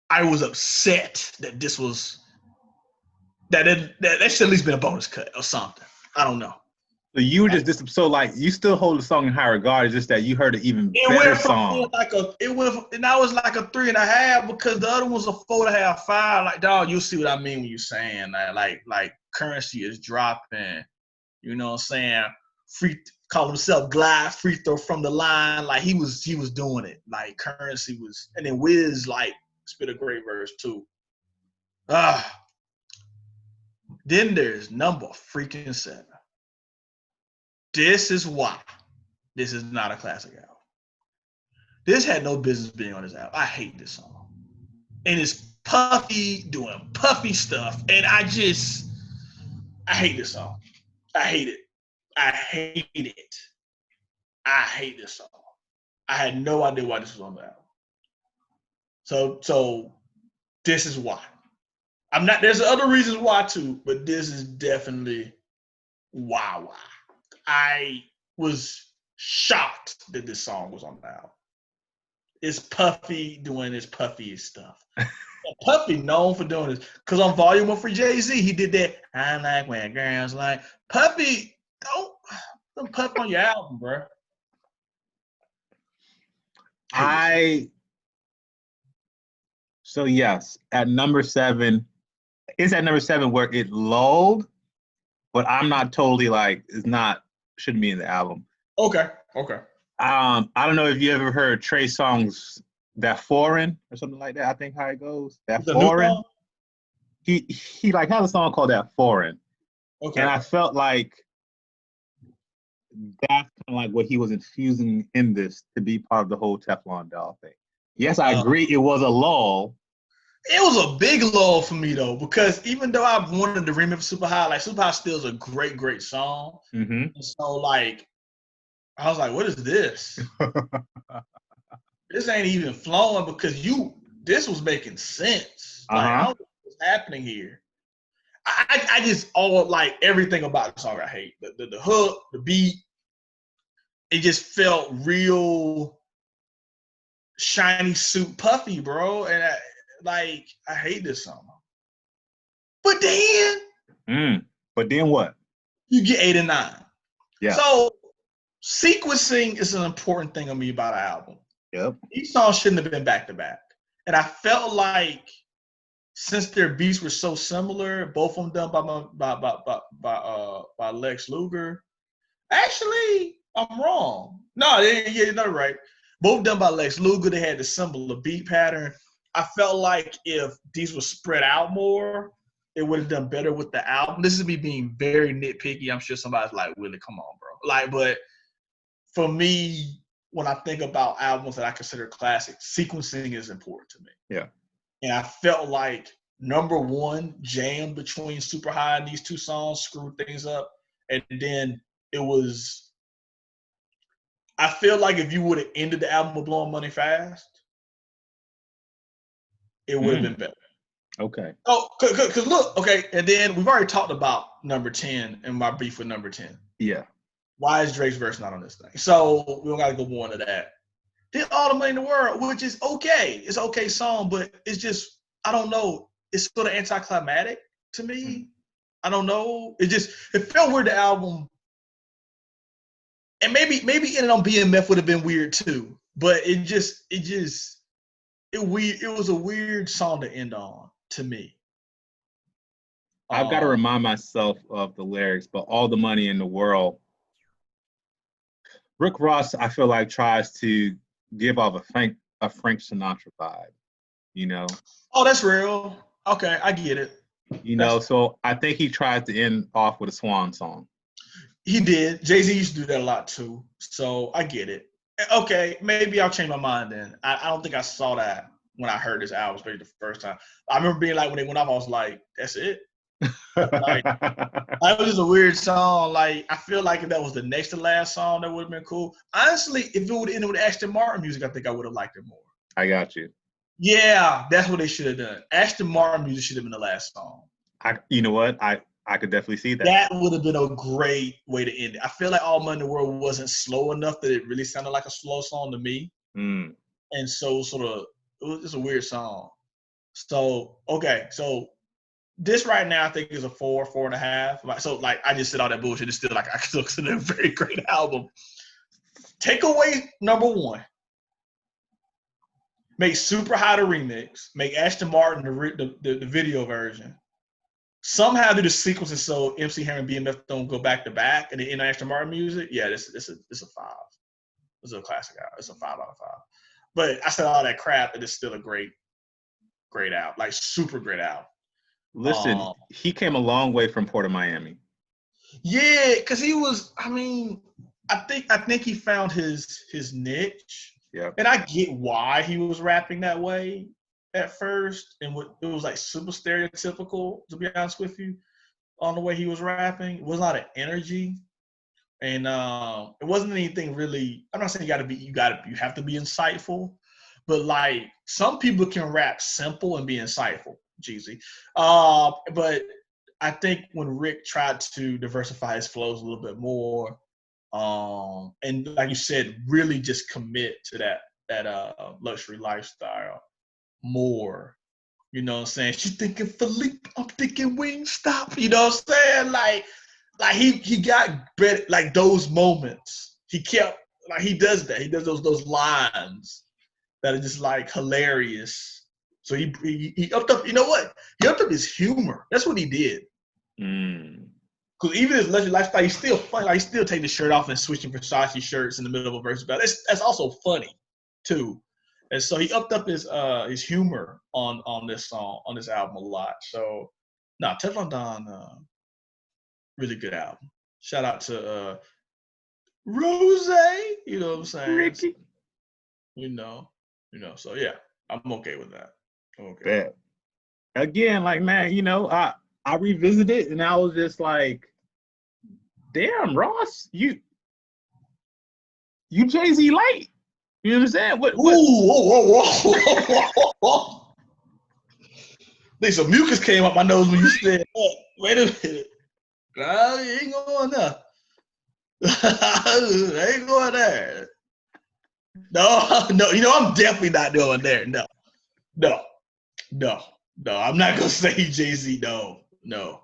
S2: I was upset that this was that should at least been a bonus cut or something. I don't know.
S1: So you were just so like you still hold the song in high regard. It's just that you heard an even better song.
S2: And I was like a 3.5 because the other was a 4.5, 5. Like, dog, you'll see what I mean when you're saying that. Like Currency is dropping. You know what I'm saying? Call himself Glide free throw from the line. Like he was doing it. Like Currency was, and then Wiz like spit a great verse too. Then there's number freaking 7. This is why this is not a classic album. This had no business being on this album. I hate this song. And it's Puffy doing Puffy stuff. And I hate this song. I hate it. I hate this song. I had no idea why this was on the album. So this is why. There's other reasons why too, but this is definitely why. I was shocked that this song was on the album. It's Puffy doing his Puffy stuff. Puffy known for doing this. Because on Volume 1 for Jay-Z, he did that. I like when girls like Puffy. Don't Puff on your album, bro.
S1: So yes, at number 7, it's at number 7 where it lulled, but I'm not totally like shouldn't be in the album.
S2: Okay.
S1: I don't know if you ever heard Trey Songz That Foreign or something like that. I think how it goes. That
S2: The new
S1: Foreign.
S2: song?
S1: He like has a song called That Foreign.
S2: Okay.
S1: And I felt like that's kind of like what he was infusing in this to be part of the whole Teflon Doll thing. Yes, I agree. It was a lull.
S2: It was a big lull for me though, because even though I wanted the remix of Super High, like Super High still is a great, great song.
S1: Mm-hmm.
S2: And so like, I was like, what is this? This ain't even flowing because this was making sense. Like, I don't know what's happening here. I just like everything about the song I hate. The hook, the beat, it just felt real shiny suit puffy, bro. And I hate this song. But then
S1: what?
S2: You get 8 and 9.
S1: Yeah.
S2: So sequencing is an important thing on me about an album.
S1: Yep.
S2: Each song shouldn't have been back to back. And I felt like since their beats were so similar, both of them done by Lex Luger. Actually, I'm wrong. No, you're not right. Both done by Lex Luger. They had the similar beat pattern. I felt like if these were spread out more, it would have done better with the album. This is me being very nitpicky. I'm sure somebody's like, Willie, come on, bro. But for me, when I think about albums that I consider classic, sequencing is important to me.
S1: Yeah.
S2: And I felt like number 1 jam between Super High and these two songs screwed things up. And then I feel like if you would have ended the album with Blowing Money Fast, it would have been better.
S1: Okay.
S2: Oh, because look, okay, and then we've already talked about number 10 and my beef with number 10.
S1: Yeah.
S2: Why is Drake's verse not on this thing? So we don't got to go more into that. Did All the Money in the World, which is okay. It's an okay song, but it's just, I don't know. It's sort of anticlimactic to me. I don't know. It felt weird, the album. And maybe ending on BMF would have been weird too. But it was a weird song to end on to me.
S1: I've got to remind myself of the lyrics, but All the Money in the World. Rick Ross, I feel like, tries to give off a Frank Sinatra vibe, you know?
S2: Oh, that's real. Okay, I get it.
S1: So I think he tried to end off with a swan song.
S2: He did. Jay-Z used to do that a lot too. So I get it. Okay, maybe I'll change my mind then. I don't think I saw that when I heard this album, especially the first time. I remember being like, when they went off, I was like, that's it? That was just a weird song. Like, I feel like if that was the next to last song, that would have been cool. Honestly, if it would have ended with Ashton Martin music, I think I would have liked it more.
S1: I got you.
S2: Yeah, that's what they should have done. Ashton Martin music should have been the last song.
S1: You know what? I could definitely see that.
S2: That would have been a great way to end it. I feel like All Money in the World wasn't slow enough that it really sounded like a slow song to me. And so it was just a weird song. So, okay. So this right now I think is a 4.5. So like I just said all that bullshit. It's still like I still consider it a very great album. Take away number 1. Make Super High the remix. Make Ashton Martin the video version. Somehow do the sequences so MC Hammer and BMF don't go back to back and the Ashton Martin music. Yeah, this is a 5. This is a classic album. It's a 5 out of 5. But I said all that crap, and it's still a great album, like super great album.
S1: Listen, he came a long way from Port of Miami.
S2: Yeah, because he was. I mean, I think he found his niche.
S1: Yeah,
S2: and I get why he was rapping that way at first, and it was like super stereotypical, to be honest with you, on the way he was rapping. It was a lot of energy, and it wasn't anything really. I'm not saying you have to be insightful, but like some people can rap simple and be insightful, Jeezy. But I think when Rick tried to diversify his flows a little bit more, and like you said, really just commit to that luxury lifestyle more. You know what I'm saying? She's thinking Philippe, I'm thinking Wingstop. You know what I'm saying? Like he got better, like those moments. He kept like he does that. He does those lines that are just like hilarious. So he upped up. You know what? He upped up his humor. That's what he did. Because even his legendary lifestyle, he's still funny. Like, he's still taking the shirt off and switching Versace shirts in the middle of a verse battle. That's also funny too. And so he upped up his humor on this song, on this album a lot. So Teflon Don, really good album. Shout out to Rose, you know what I'm saying?
S1: Ricky.
S2: You know. So yeah, I'm okay with that.
S1: Okay. Again, like, man, you know, I revisited and I was just like, damn, Ross, you Jay-Z light. You understand? What?
S2: Whoa. Think some mucus came up my nose when you said that. Wait a minute. No, you ain't going there. Ain't going there. No, you know, I'm definitely not going there. No. I'm not gonna say Jay-Z. No.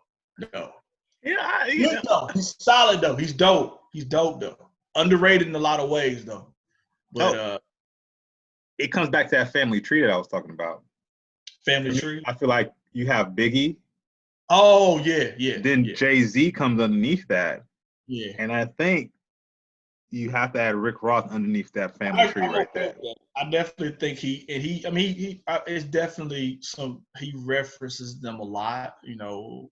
S1: Yeah,
S2: he's solid though. He's dope. He's dope though. Underrated in a lot of ways though. But
S1: it comes back to that family tree that I was talking about.
S2: Family tree.
S1: I feel like you have Biggie.
S2: Oh yeah.
S1: Then Jay-Z comes underneath that.
S2: Yeah.
S1: And I think you have to add Rick Ross underneath that family tree right there.
S2: I definitely think it's definitely he references them a lot, you know.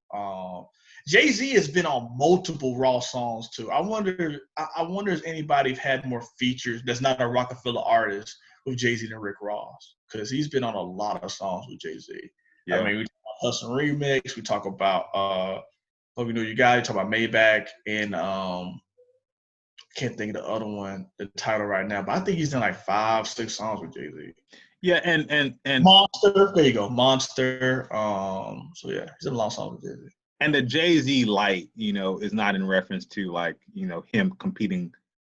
S2: Jay-Z has been on multiple Raw songs too. I wonder if anybody had more features that's not a Rockefeller artist with Jay-Z than Rick Ross, because he's been on a lot of songs with Jay-Z. Yeah. I mean, we talk about Hustle Remix, we talk about Hope You Know You Got It, talk about Maybach, and can't think of the other one, the title right now, but I think he's done like 5-6 songs with Jay-Z.
S1: Yeah, and
S2: Monster, there you go, Monster. So yeah, he's done a lot of songs with Jay-Z.
S1: And the Jay-Z light, you know, is not in reference to like, you know, him competing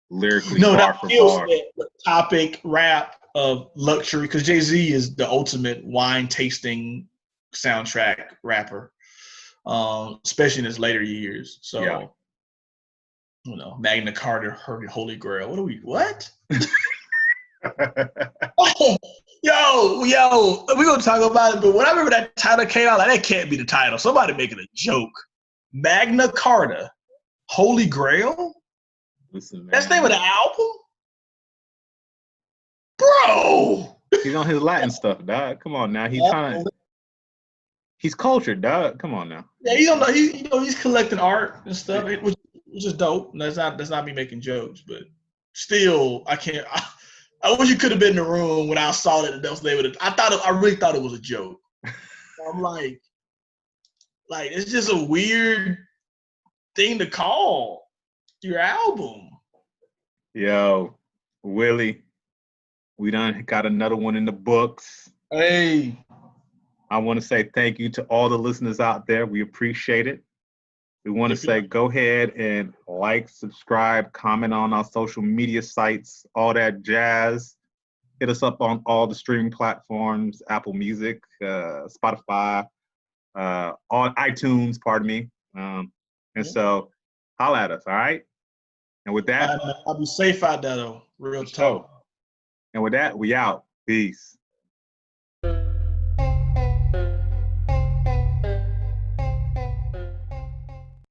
S1: lyrically bar for bar.
S2: The topic rap of luxury, because Jay-Z is the ultimate wine tasting soundtrack rapper, especially in his later years. So. Yeah. You know, Magna Carta, Holy Grail. What? Yo, we're going to talk about it, but when I remember that title came out, like, that can't be the title. Somebody making a joke. Magna Carta, Holy Grail?
S1: Listen, man.
S2: That's the name of the album? Bro!
S1: He's on his Latin stuff, dog. Come on now. He's cultured, dog. Come on now.
S2: Yeah, he's collecting art and stuff. Which is dope. That's not me making jokes, but still, I can't. I wish you could have been in the room when I saw that was the name of it. I really thought it was a joke. I'm like it's just a weird thing to call your album.
S1: Yo, Willie, we done got another one in the books.
S2: Hey,
S1: I want to say thank you to all the listeners out there. We appreciate it. We want to say go ahead and like, subscribe, comment on our social media sites, all that jazz. Hit us up on all the streaming platforms, Apple Music, Spotify, on iTunes, pardon me. So holla at us, all right? And with that,
S2: I'll be safe out there though. Real talk.
S1: And with that, we out. Peace.